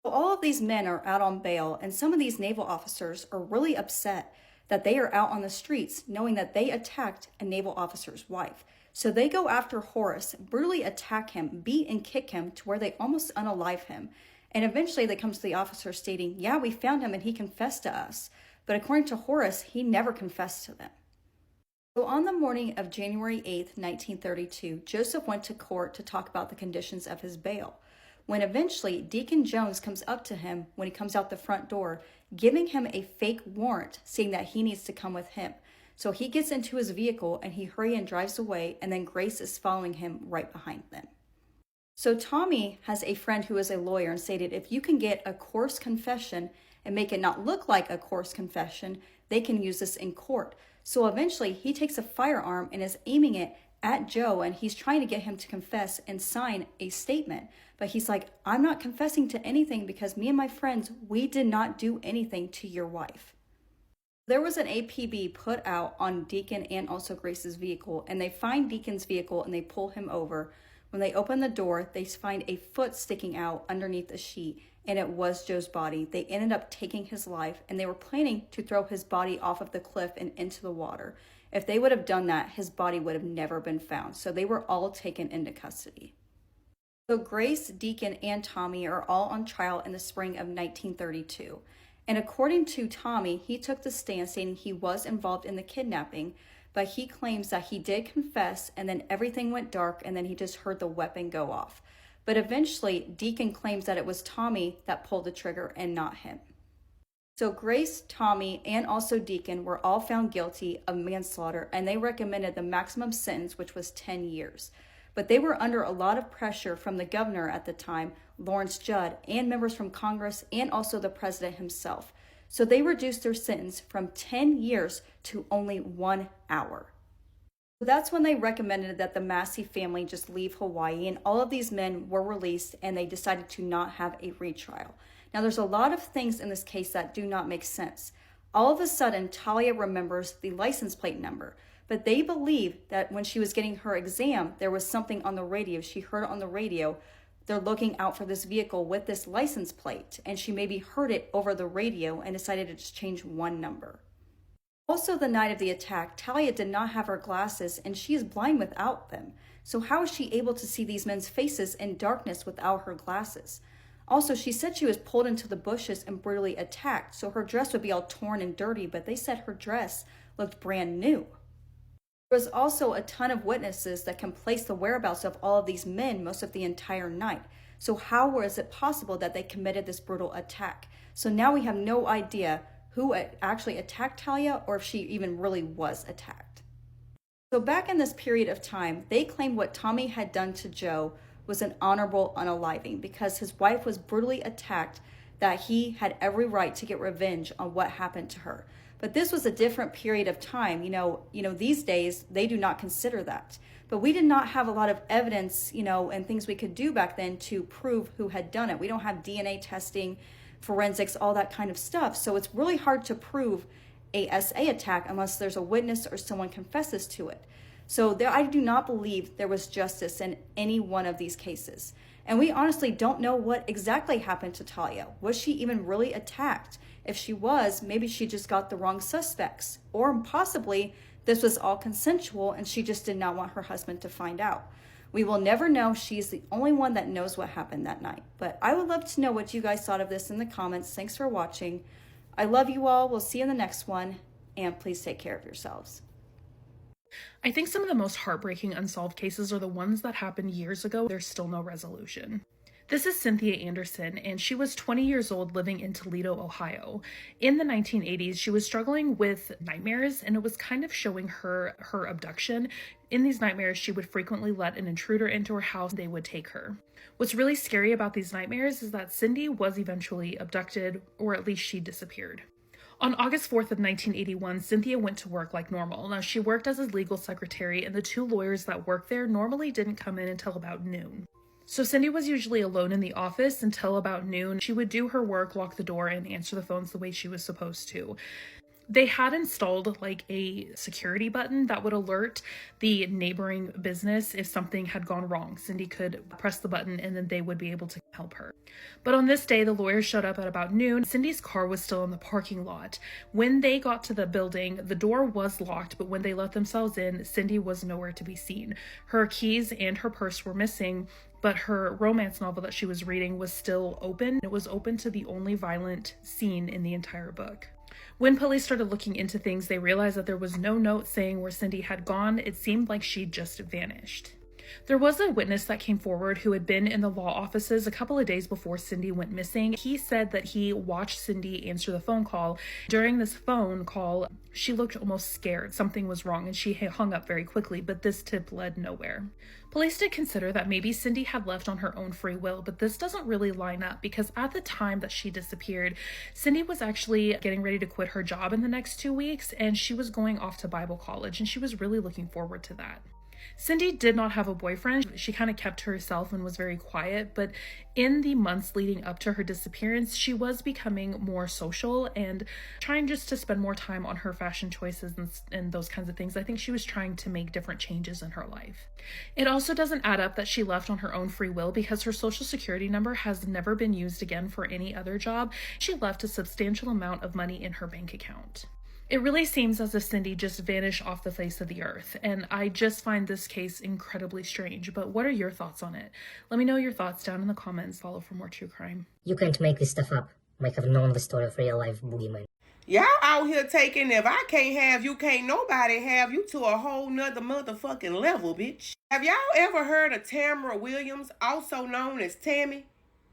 So all of these men are out on bail, and some of these naval officers are really upset that they are out on the streets knowing that they attacked a naval officer's wife. So they go after Horace, brutally attack him, beat and kick him to where they almost unalive him. And eventually they come to the officer stating, yeah, we found him and he confessed to us. But according to Horace, he never confessed to them. So on the morning of January 8th, 1932, Joseph went to court to talk about the conditions of his bail. When eventually Deacon Jones comes up to him when he comes out the front door, giving him a fake warrant saying that he needs to come with him. So he gets into his vehicle and he hurries and drives away, and then Grace is following him right behind them. So Tommy has a friend who is a lawyer and stated if you can get a coarse confession and make it not look like a coarse confession, they can use this in court. So eventually he takes a firearm and is aiming it at Joe, and he's trying to get him to confess and sign a statement. But he's like, I'm not confessing to anything because me and my friends, we did not do anything to your wife. There was an APB put out on Deacon and also Grace's vehicle, and they find Deacon's vehicle and they pull him over. When they open the door, they find a foot sticking out underneath the sheet, and it was Joe's body. They ended up taking his life, and they were planning to throw his body off of the cliff and into the water. If they would have done that, his body would have never been found. So they were all taken into custody. So Grace, Deacon, and Tommy are all on trial in the spring of 1932. And according to Tommy, he took the stand saying he was involved in the kidnapping, but he claims that he did confess and then everything went dark and then he just heard the weapon go off. But eventually, Deacon claims that it was Tommy that pulled the trigger and not him. So Grace, Tommy, and also Deacon were all found guilty of manslaughter, and they recommended the maximum sentence, which was 10 years. But they were under a lot of pressure from the governor at the time, Lawrence Judd, and members from Congress, and also the president himself. So they reduced their sentence from 10 years to only 1 hour. So that's when they recommended that the Massie family just leave Hawaii, and all of these men were released, and they decided to not have a retrial. Now, there's a lot of things in this case that do not make sense. All of a sudden, Talia remembers the license plate number, but they believe that when she was getting her exam, there was something on the radio. She heard it on the radio. They're looking out for this vehicle with this license plate, and she maybe heard it over the radio and decided to just change one number. Also, the night of the attack, Talia did not have her glasses, and she is blind without them. So how is she able to see these men's faces in darkness without her glasses? Also, she said she was pulled into the bushes and brutally attacked, so her dress would be all torn and dirty, but they said her dress looked brand new. There was also a ton of witnesses that can place the whereabouts of all of these men most of the entire night. So how was it possible that they committed this brutal attack? So now we have no idea who actually attacked Talia or if she even really was attacked. So back in this period of time, they claimed what Tommy had done to Joe was an honorable unaliving because his wife was brutally attacked, that he had every right to get revenge on what happened to her. But this was a different period of time. You know, these days they do not consider that. But we did not have a lot of evidence, and things we could do back then to prove who had done it. We don't have DNA testing, forensics, all that kind of stuff. So it's really hard to prove a SA attack unless there's a witness or someone confesses to it. So I do not believe there was justice in any one of these cases. And we honestly don't know what exactly happened to Talia. Was she even really attacked? If she was, maybe she just got the wrong suspects. Or possibly this was all consensual and she just did not want her husband to find out. We will never know. She's the only one that knows what happened that night. But I would love to know what you guys thought of this in the comments. Thanks for watching. I love you all. We'll see you in the next one. And please take care of yourselves. I think some of the most heartbreaking unsolved cases are the ones that happened years ago. There's still no resolution. This is Cynthia Anderson, and she was 20 years old living in Toledo, Ohio. In the 1980s, she was struggling with nightmares, and it was kind of showing her abduction. In these nightmares, she would frequently let an intruder into her house. They would take her. What's really scary about these nightmares is that Cindy was eventually abducted, or at least she disappeared. On August 4th of 1981, Cynthia went to work like normal. Now, she worked as a legal secretary, and the two lawyers that worked there normally didn't come in until about noon. So Cindy was usually alone in the office until about noon. She would do her work, lock the door, and answer the phones the way she was supposed to. They had installed like a security button that would alert the neighboring business if something had gone wrong. Cindy could press the button and then they would be able to help her. But on this day, the lawyers showed up at about noon. Cindy's car was still in the parking lot. When they got to the building, the door was locked, but when they let themselves in, Cindy was nowhere to be seen. Her keys and her purse were missing, but her romance novel that she was reading was still open. It was open to the only violent scene in the entire book. When police started looking into things, they realized that there was no note saying where Cindy had gone. It seemed like she just vanished. There was a witness that came forward who had been in the law offices a couple of days before Cindy went missing. He said that he watched Cindy answer the phone call. During this phone call, she looked almost scared. Something was wrong and she hung up very quickly, but this tip led nowhere. Police did consider that maybe Cindy had left on her own free will, but this doesn't really line up because at the time that she disappeared, Cindy was actually getting ready to quit her job in the next 2 weeks and she was going off to Bible college and she was really looking forward to that. Cindy did not have a boyfriend. She kind of kept to herself and was very quiet, but in the months leading up to her disappearance, she was becoming more social and trying just to spend more time on her fashion choices and those kinds of things. I think she was trying to make different changes in her life. It also doesn't add up that she left on her own free will because her social security number has never been used again for any other job. She left a substantial amount of money in her bank account. It really seems as if Cindy just vanished off the face of the earth, and I just find this case incredibly strange. But what are your thoughts on it? Let me know your thoughts down in the comments. Follow for more true crime. You can't make this stuff up. Might have known the story of real-life boogeyman. Y'all out here taking, if I can't have you, can't nobody have you, to a whole nother motherfucking level, bitch. Have y'all ever heard of Tammy Williams, also known as Tammy?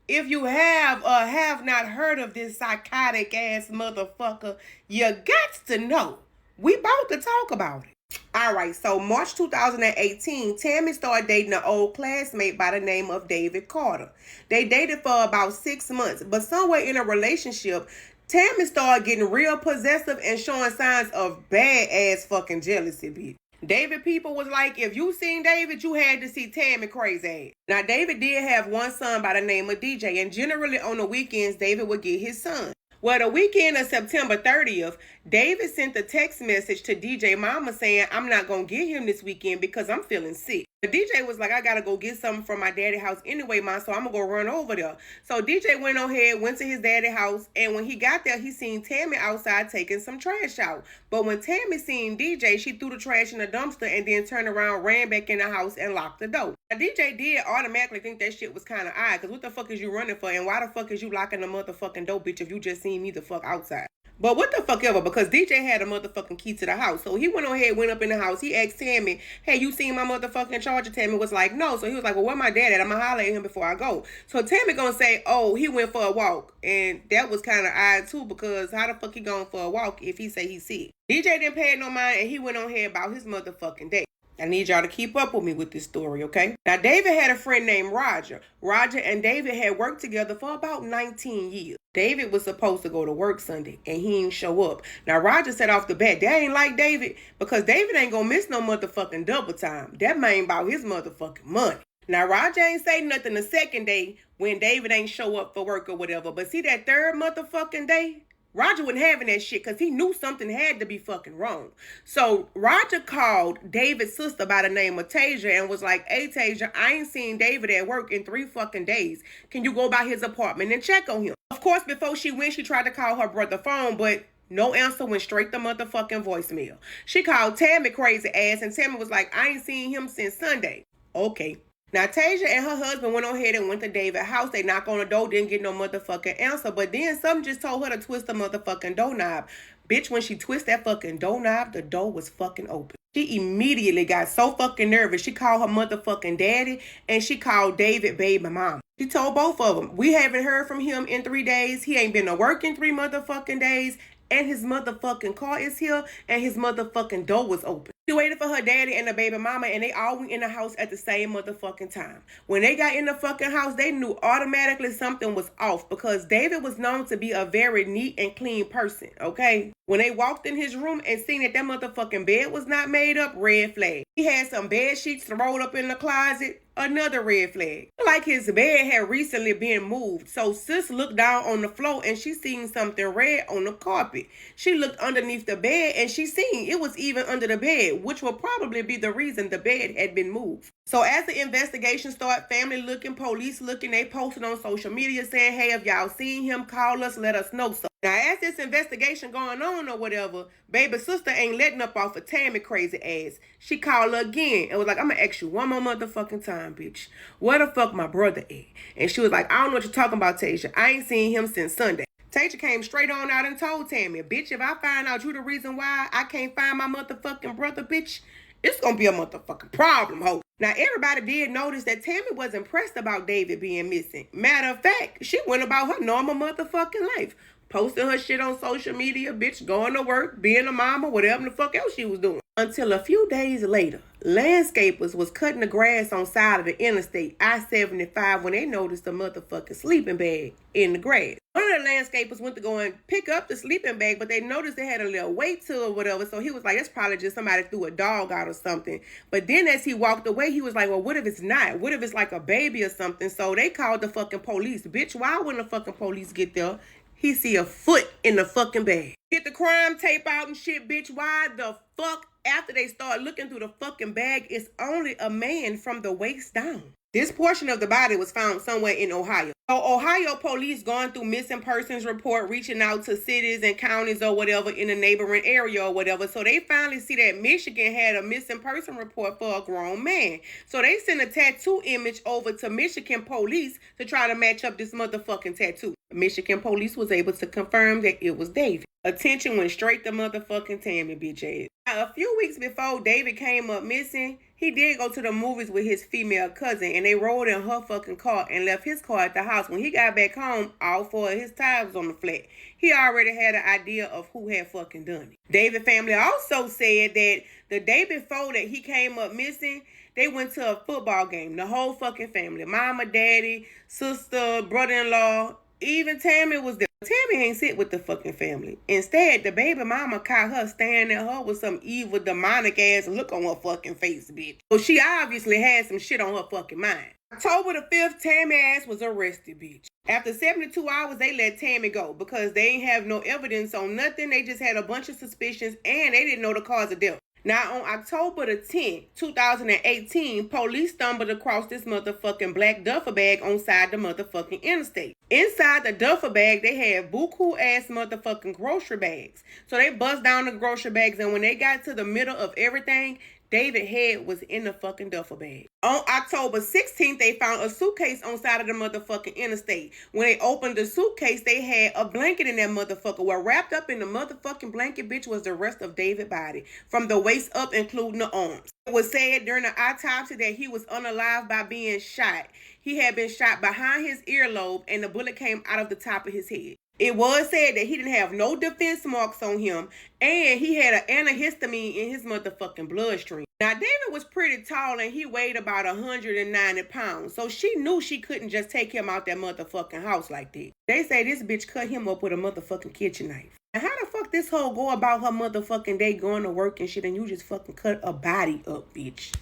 If you have or have not heard of this psychotic ass motherfucker, you got to know. We about to talk about it. Alright, so March 2018, Tammy started dating an old classmate by the name of David Carter. They dated for about 6 months, but somewhere in a relationship, Tammy started getting real possessive and showing signs of bad ass fucking jealousy, bitch. David people was like, if you seen David, you had to see Tammy crazy ass. Now, David did have one son by the name of DJ, and generally on the weekends, David would get his son. Well, the weekend of September 30th, David sent a text message to DJ Mama saying, I'm not going to get him this weekend because I'm feeling sick. The DJ was like, I got to go get something from my daddy's house anyway, Mom, so I'm going to go run over there. So DJ went on ahead, went to his daddy's house, and when he got there, he seen Tammy outside taking some trash out. But when Tammy seen DJ, she threw the trash in the dumpster and then turned around, ran back in the house, and locked the door. Now, DJ did automatically think that shit was kind of odd, because what the fuck is you running for, and why the fuck is you locking the motherfucking door, bitch, if you just seen me the fuck outside? But what the fuck ever, because DJ had a motherfucking key to the house. So he went on ahead, went up in the house. He asked Tammy, hey, you seen my motherfucking charger? Tammy was like, no. So he was like, well, where my dad at? I'm going to holler at him before I go. So Tammy going to say, oh, he went for a walk. And that was kind of odd too, because how the fuck he going for a walk if he say he's sick? DJ didn't pay no mind, and he went on ahead about his motherfucking day. I need y'all to keep up with me with this story, okay? Now, David had a friend named Roger. Roger and David had worked together for about 19 years. David was supposed to go to work Sunday, and he didn't show up. Now, Roger said off the bat, that ain't like David, because David ain't gonna miss no motherfucking double time. That man about his motherfucking money. Now, Roger ain't say nothing the second day when David ain't show up for work or whatever, but see that third motherfucking day? Roger wasn't having that shit because he knew something had to be fucking wrong. So Roger called David's sister by the name of Tasia and was like, hey, Tasia, I ain't seen David at work in 3 fucking days. Can you go by his apartment and check on him? Of course, before she went, she tried to call her brother phone, but no answer, went straight to motherfucking voicemail. She called Tammy crazy ass, and Tammy was like, I ain't seen him since Sunday. Okay. Now, Tasia and her husband went on ahead and went to David's house. They knocked on the door, didn't get no motherfucking answer. But then something just told her to twist the motherfucking doorknob. Bitch, when she twisted that fucking doorknob, the door was fucking open. She immediately got so fucking nervous. She called her motherfucking daddy, and she called David baby mom. She told both of them, we haven't heard from him in 3 days. He ain't been to work in 3 motherfucking days. And his motherfucking car is here, and his motherfucking door was open. She waited for her daddy and the baby mama, and they all went in the house at the same motherfucking time. When they got in the fucking house, they knew automatically something was off, because David was known to be a very neat and clean person, okay? When they walked in his room and seen that motherfucking bed was not made up, red flag. He had some bed sheets rolled up in the closet, another red flag. Like his bed had recently been moved. So sis looked down on the floor and she seen something red on the carpet. She looked underneath the bed and she seen it was even under the bed, which will probably be the reason the bed had been moved. So as the investigation started, family looking, police looking, they posted on social media saying, hey, if y'all seen him, call us, let us know so. Now, as this investigation going on or whatever, baby sister ain't letting up off of Tammy crazy ass. She called her again and was like, I'm going to ask you one more motherfucking time, bitch. Where the fuck my brother at? And she was like, I don't know what you're talking about, Tasia. I ain't seen him since Sunday. Tasia came straight on out and told Tammy, bitch, if I find out you the reason why I can't find my motherfucking brother, bitch, it's going to be a motherfucking problem, ho. Now, everybody did notice that Tammy was impressed about David being missing. Matter of fact, she went about her normal motherfucking life. Posting her shit on social media, bitch, going to work, being a mama, whatever the fuck else she was doing. Until a few days later, landscapers was cutting the grass on side of the interstate I-75 when they noticed a motherfucking sleeping bag in the grass. One of the landscapers went to go and pick up the sleeping bag, but they noticed it had a little weight to it or whatever, so he was like, that's probably just somebody threw a dog out or something. But then as he walked away, he was like, well, what if it's not? What if it's like a baby or something? So they called the fucking police. Bitch, why wouldn't the fucking police get there? He see a foot in the fucking bag. Get the crime tape out and shit, bitch. Why the fuck, after they start looking through the fucking bag, it's only a man from the waist down? This portion of the body was found somewhere in Ohio. So Ohio police going through missing persons report, reaching out to cities and counties or whatever in the neighboring area or whatever. So they finally see that Michigan had a missing person report for a grown man. So they sent a tattoo image over to Michigan police to try to match up this motherfucking tattoo. Michigan police was able to confirm that it was David. Attention went straight to motherfucking Tammy, bitch ass. Now, a few weeks before David came up missing, he did go to the movies with his female cousin, and they rode in her fucking car and left his car at the house. When he got back home, all four of his tires was on the flat. He already had an idea of who had fucking done it. David family also said that the day before that he came up missing, they went to a football game. The whole fucking family. Mama, daddy, sister, brother-in-law, even Tammy was there. Tammy ain't sit with the fucking family. Instead, the baby mama caught her staring at her with some evil, demonic ass look on her fucking face, bitch. So she obviously had some shit on her fucking mind. October the 5th, Tammy ass was arrested, bitch. After 72 hours, they let Tammy go because they ain't have no evidence on nothing. They just had a bunch of suspicions and they didn't know the cause of death. Now, on October the 10th, 2018, police stumbled across this motherfucking black duffel bag on side the motherfucking interstate. Inside the duffel bag, they had buku ass motherfucking grocery bags. So they bust down the grocery bags, and when they got to the middle of everything, David's head was in the fucking duffel bag. On October 16th, they found a suitcase on side of the motherfucking interstate. When they opened the suitcase, they had a blanket in that motherfucker. Well, wrapped up in the motherfucking blanket, bitch, was the rest of David's body, from the waist up, including the arms. It was said during the autopsy that he was unalive by being shot. He had been shot behind his earlobe, and the bullet came out of the top of his head. It was said that he didn't have no defense marks on him, and he had an antihistamine in his motherfucking bloodstream. Now, David was pretty tall, and he weighed about 190 pounds, so she knew she couldn't just take him out that motherfucking house like that. They say this bitch cut him up with a motherfucking kitchen knife. And how the fuck this hoe go about her motherfucking day going to work and shit, and you just fucking cut a body up, bitch?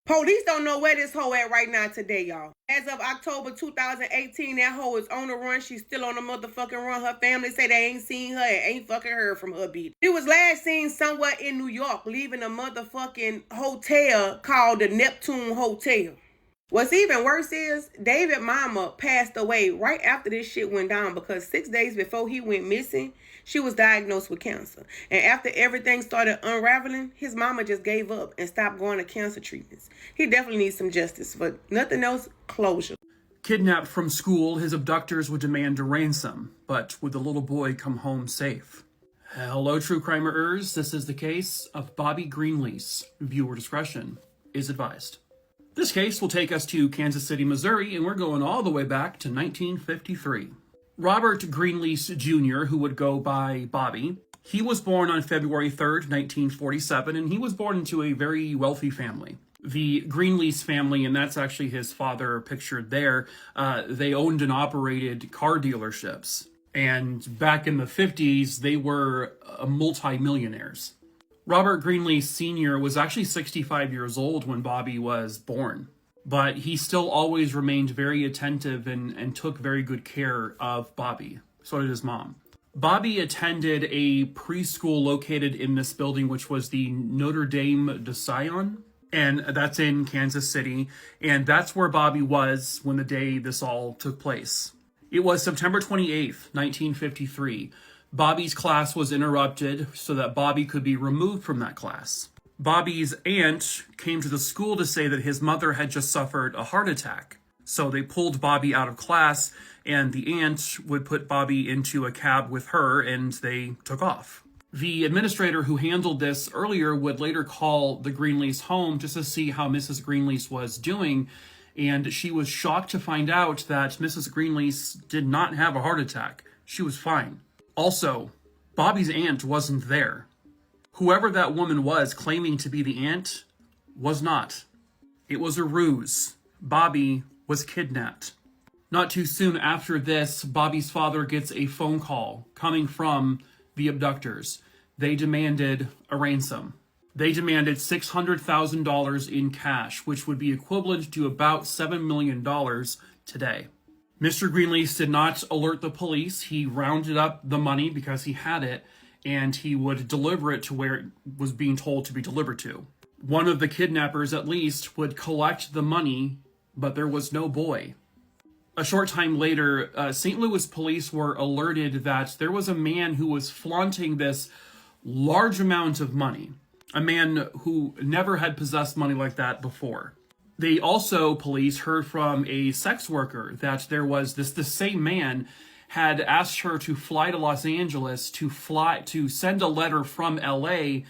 Police don't know where this hoe at right now today, y'all. As of October 2018, that hoe is on the run. She's still on the motherfucking run. Her family say they ain't seen her and ain't fucking heard from her, bitch. She was last seen somewhere in New York, leaving a motherfucking hotel called the Neptune Hotel. What's even worse is David's mama passed away right after this shit went down because 6 days before he went missing, she was diagnosed with cancer. And after everything started unraveling, his mama just gave up and stopped going to cancer treatments. He definitely needs some justice, but nothing else, closure. Kidnapped from school, his abductors would demand a ransom, but would the little boy come home safe? Hello, true crimerers. This is the case of Bobby Greenlease. Viewer discretion is advised. This case will take us to Kansas City, Missouri, and we're going all the way back to 1953. Robert Greenlease Jr., who would go by Bobby, he was born on February 3rd, 1947, and he was born into a very wealthy family. The Greenlease family, and that's actually his father pictured there, they owned and operated car dealerships. And back in the 50s, they were multi-millionaires. Robert Greenlease Sr. was actually 65 years old when Bobby was born, but he still always remained very attentive and took very good care of Bobby. So did his mom. Bobby attended a preschool located in this building, which was the Notre Dame de Sion, and that's in Kansas City, and that's where Bobby was when the day this all took place. It was September 28th, 1953. Bobby's class was interrupted so that Bobby could be removed from that class. Bobby's aunt came to the school to say that his mother had just suffered a heart attack. So they pulled Bobby out of class, and the aunt would put Bobby into a cab with her, and they took off. The administrator who handled this earlier would later call the Greenlease home just to see how Mrs. Greenlease was doing, and she was shocked to find out that Mrs. Greenlease did not have a heart attack. She was fine. Also, Bobby's aunt wasn't there. Whoever that woman was claiming to be the aunt was not. It was a ruse. Bobby was kidnapped. Not too soon after this, Bobby's father gets a phone call coming from the abductors. They demanded a ransom. They demanded $600,000 in cash, which would be equivalent to about $7 million today. Mr. Greenlease did not alert the police. He rounded up the money because he had it, and he would deliver it to where it was being told to be delivered to. One of the kidnappers, at least, would collect the money, but there was no boy. A short time later, St. Louis police were alerted that there was a man who was flaunting this large amount of money. A man who never had possessed money like that before. They also, police, heard from a sex worker that there was the same man had asked her to fly to Los Angeles to send a letter from LA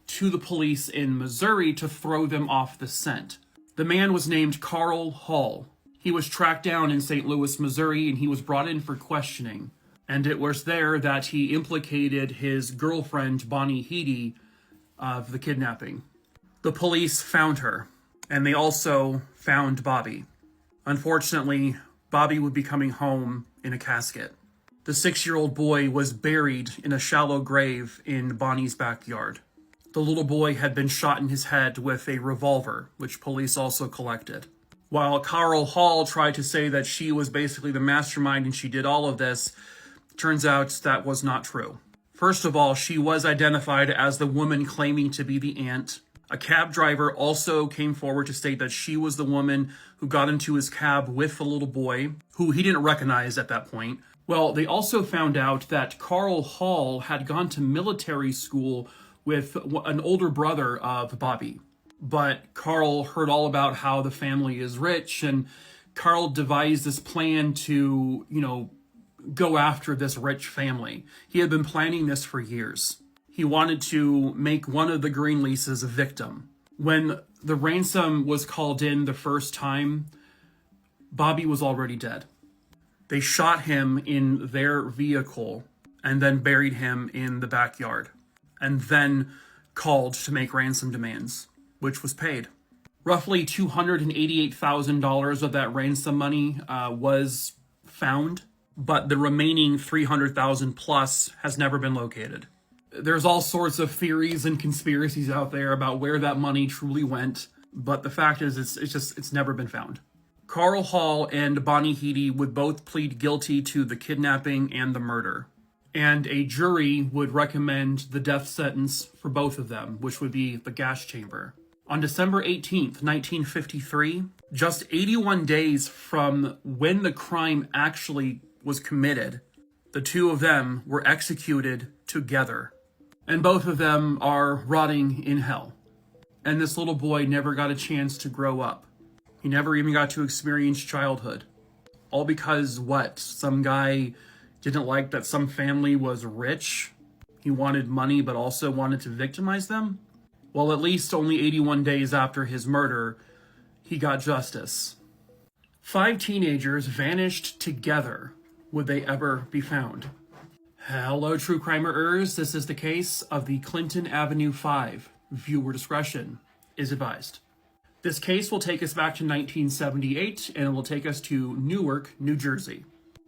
to the police in Missouri to throw them off the scent. The man was named Carl Hall. He was tracked down in St. Louis, Missouri, and he was brought in for questioning. And it was there that he implicated his girlfriend, Bonnie Heedy, of the kidnapping. The police found her, and they also found Bobby. Unfortunately, Bobby would be coming home in a casket. The 6-year-old boy was buried in a shallow grave in Bonnie's backyard. The little boy had been shot in his head with a revolver, which police also collected. While Carl Hall tried to say that she was basically the mastermind and she did all of this, turns out that was not true. First of all, she was identified as the woman claiming to be the aunt. A cab driver also came forward to state that she was the woman who got into his cab with the little boy, who he didn't recognize at that point. Well, they also found out that Carl Hall had gone to military school with an older brother of Bobby. But Carl heard all about how the family is rich, and Carl devised this plan to, go after this rich family. He had been planning this for years. He wanted to make one of the Greenleases a victim. When the ransom was called in the first time, Bobby was already dead. They shot him in their vehicle and then buried him in the backyard, and then called to make ransom demands, which was paid. Roughly $288,000 of that ransom money was found, but the remaining $300,000 plus has never been located. There's all sorts of theories and conspiracies out there about where that money truly went, but the fact is it's never been found. Carl Hall and Bonnie Heedy would both plead guilty to the kidnapping and the murder, and a jury would recommend the death sentence for both of them, which would be the gas chamber. On December 18th, 1953, just 81 days from when the crime actually was committed, the two of them were executed together. And both of them are rotting in hell. And this little boy never got a chance to grow up. He never even got to experience childhood. All because what? Some guy didn't like that some family was rich? He wanted money but also wanted to victimize them? Well, at least only 81 days after his murder, he got justice. 5 teenagers vanished together. Would they ever be found? Hello, true crimer-ers. This is the case of the Clinton Avenue 5. Viewer discretion is advised. This case will take us back to 1978, and it will take us to Newark, New Jersey.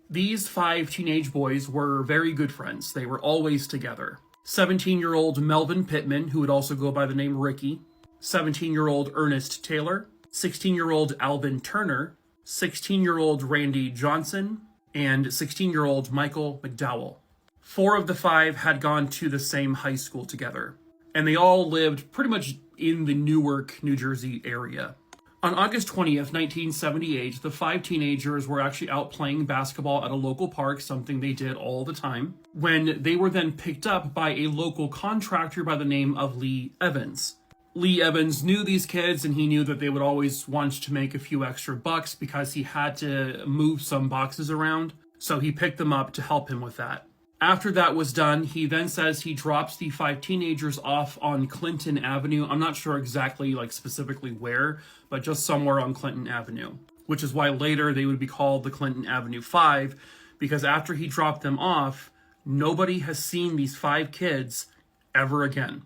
These 5 teenage boys were very good friends. They were always together. 17-year-old Melvin Pittman, who would also go by the name Ricky, 17-year-old Ernest Taylor, 16-year-old Alvin Turner, 16-year-old Randy Johnson, and 16-year-old Michael McDowell. 4 of the 5 had gone to the same high school together, and they all lived pretty much in the Newark, New Jersey area. On August 20th, 1978, the 5 teenagers were actually out playing basketball at a local park, something they did all the time, when they were then picked up by a local contractor by the name of Lee Evans. Lee Evans knew these kids, and he knew that they would always want to make a few extra bucks because he had to move some boxes around, so he picked them up to help him with that. After that was done, he then says he drops the 5 teenagers off on Clinton Avenue. I'm not sure exactly, specifically where, but just somewhere on Clinton Avenue, which is why later they would be called the Clinton Avenue 5, because after he dropped them off, nobody has seen these 5 kids ever again.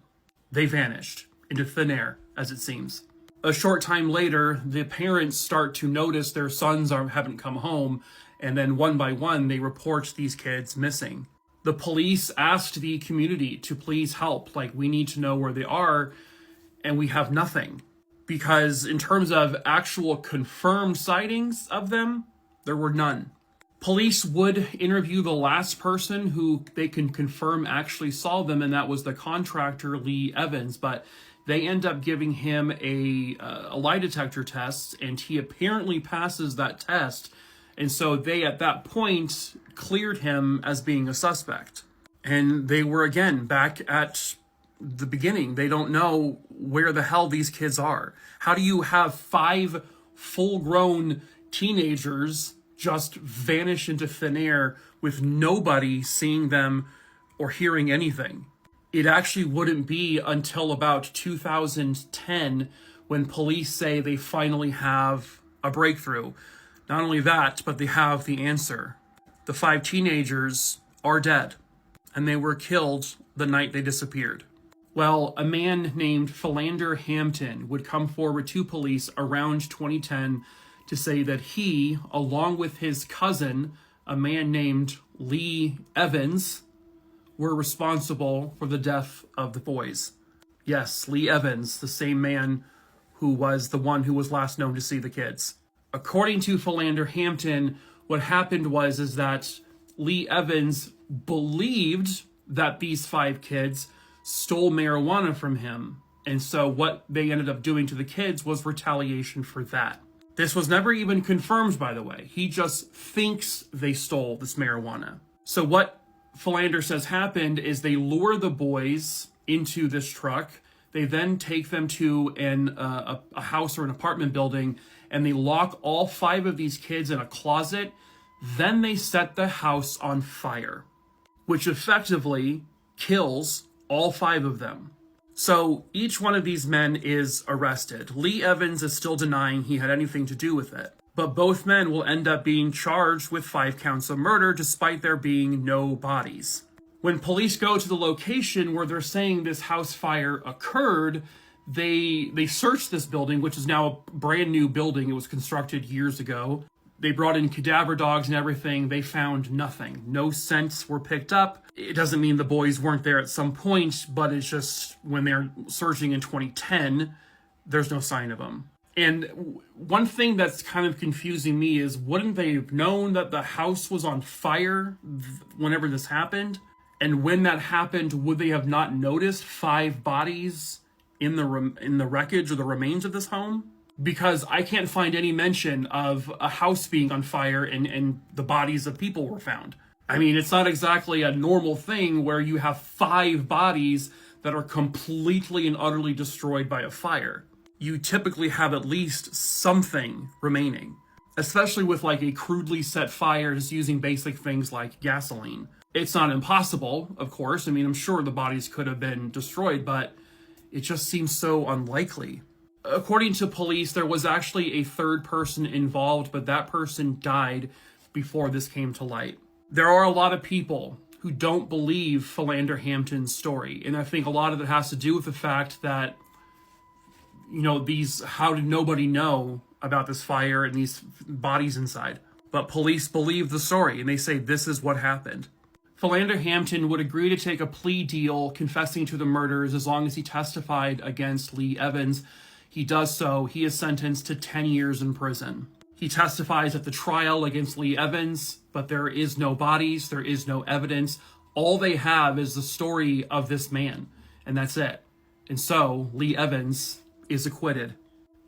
They vanished into thin air, as it seems. A short time later, the parents start to notice their sons haven't come home, and then one by one, they report these kids missing. The police asked the community to please help, like, we need to know where they are, and we have nothing. Because in terms of actual confirmed sightings of them, there were none. Police would interview the last person who they can confirm actually saw them, and that was the contractor, Lee Evans, but they end up giving him a lie detector test, and he apparently passes that test, and so they, at that point, cleared him as being a suspect. And they were, again, back at the beginning. They don't know where the hell these kids are. How do you have 5 full-grown teenagers just vanish into thin air with nobody seeing them or hearing anything? It actually wouldn't be until about 2010 when police say they finally have a breakthrough. Not only that, but they have the answer. The 5 teenagers are dead, and they were killed the night they disappeared. Well, a man named Philander Hampton would come forward to police around 2010 to say that he, along with his cousin, a man named Lee Evans, were responsible for the death of the boys. Yes, Lee Evans, the same man who was the one who was last known to see the kids. According to Philander Hampton, what happened was that Lee Evans believed that these 5 kids stole marijuana from him. And so what they ended up doing to the kids was retaliation for that. This was never even confirmed, by the way. He just thinks they stole this marijuana. So what Philander says happened is they lure the boys into this truck. They then take them to a house or an apartment building, and they lock all 5 of these kids in a closet. Then they set the house on fire, which effectively kills all 5 of them. So each one of these men is arrested. Lee Evans is still denying he had anything to do with it. But both men will end up being charged with 5 counts of murder despite there being no bodies. When police go to the location where they're saying this house fire occurred, they search this building, which is now a brand new building. It was constructed years ago. They brought in cadaver dogs and everything. They found nothing. No scents were picked up. It doesn't mean the boys weren't there at some point, but it's just when they're searching in 2010, there's no sign of them. And one thing that's kind of confusing me is, wouldn't they have known that the house was on fire whenever this happened? And when that happened, would they have not noticed 5 bodies in the wreckage or the remains of this home? Because I can't find any mention of a house being on fire and the bodies of people were found. I mean, it's not exactly a normal thing where you have 5 bodies that are completely and utterly destroyed by a fire. You typically have at least something remaining, especially with like a crudely set fire just using basic things like gasoline. It's not impossible, of course. I mean, I'm sure the bodies could have been destroyed, but it just seems so unlikely. According to police, there was actually a 3rd person involved, but that person died before this came to light. There are a lot of people who don't believe Philander Hampton's story, and I think a lot of it has to do with the fact that, you know, how did nobody know about this fire and these bodies inside? But police believe the story, and they say this is what happened. Philander Hampton would agree to take a plea deal confessing to the murders as long as he testified against Lee Evans. He does so. He is sentenced to 10 years in prison. He testifies at the trial against Lee Evans, but there is no bodies, there is no evidence. All they have is the story of this man, and that's it. And so, Lee Evans is acquitted.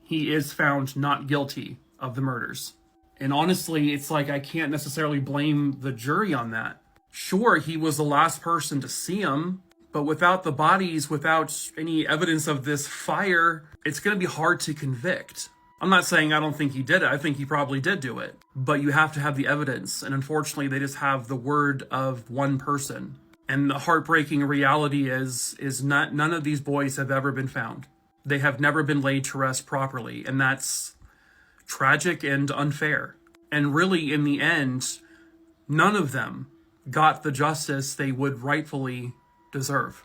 He is found not guilty of the murders. And honestly, it's like I can't necessarily blame the jury on that. Sure, he was the last person to see him, but without the bodies, without any evidence of this fire, it's going to be hard to convict. I'm not saying I don't think he did it. I think he probably did do it. But you have to have the evidence. And unfortunately, they just have the word of one person. And the heartbreaking reality is none of these boys have ever been found. They have never been laid to rest properly. And that's tragic and unfair. And really, in the end, none of them got the justice they would rightfully deserve.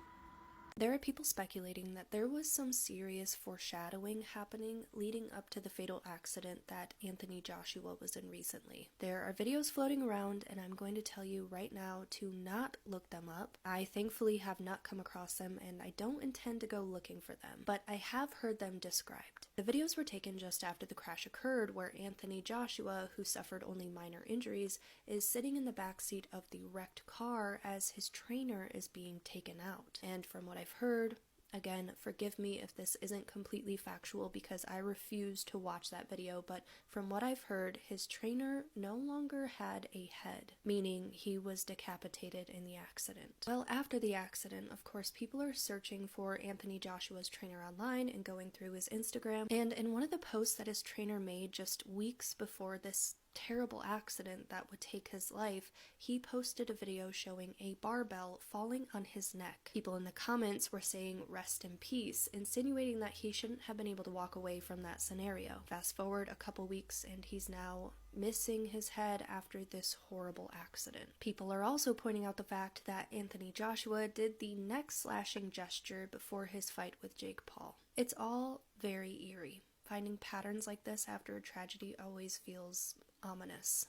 There are people speculating that there was some serious foreshadowing happening leading up to the fatal accident that Anthony Joshua was in recently. There are videos floating around, and I'm going to tell you right now to not look them up. I thankfully have not come across them, and I don't intend to go looking for them, but I have heard them described. The videos were taken just after the crash occurred, where Anthony Joshua, who suffered only minor injuries, is sitting in the backseat of the wrecked car as his trainer is being taken out. And from what I've heard, again, forgive me if this isn't completely factual because I refuse to watch that video, but from what I've heard, his trainer no longer had a head, meaning he was decapitated in the accident. Well, after the accident, of course, people are searching for Anthony Joshua's trainer online and going through his Instagram, and in one of the posts that his trainer made just weeks before this terrible accident that would take his life, he posted a video showing a barbell falling on his neck. People in the comments were saying rest in peace, insinuating that he shouldn't have been able to walk away from that scenario. Fast forward a couple weeks and he's now missing his head after this horrible accident. People are also pointing out the fact that Anthony Joshua did the neck slashing gesture before his fight with Jake Paul. It's all very eerie. Finding patterns like this after a tragedy always feels ominous.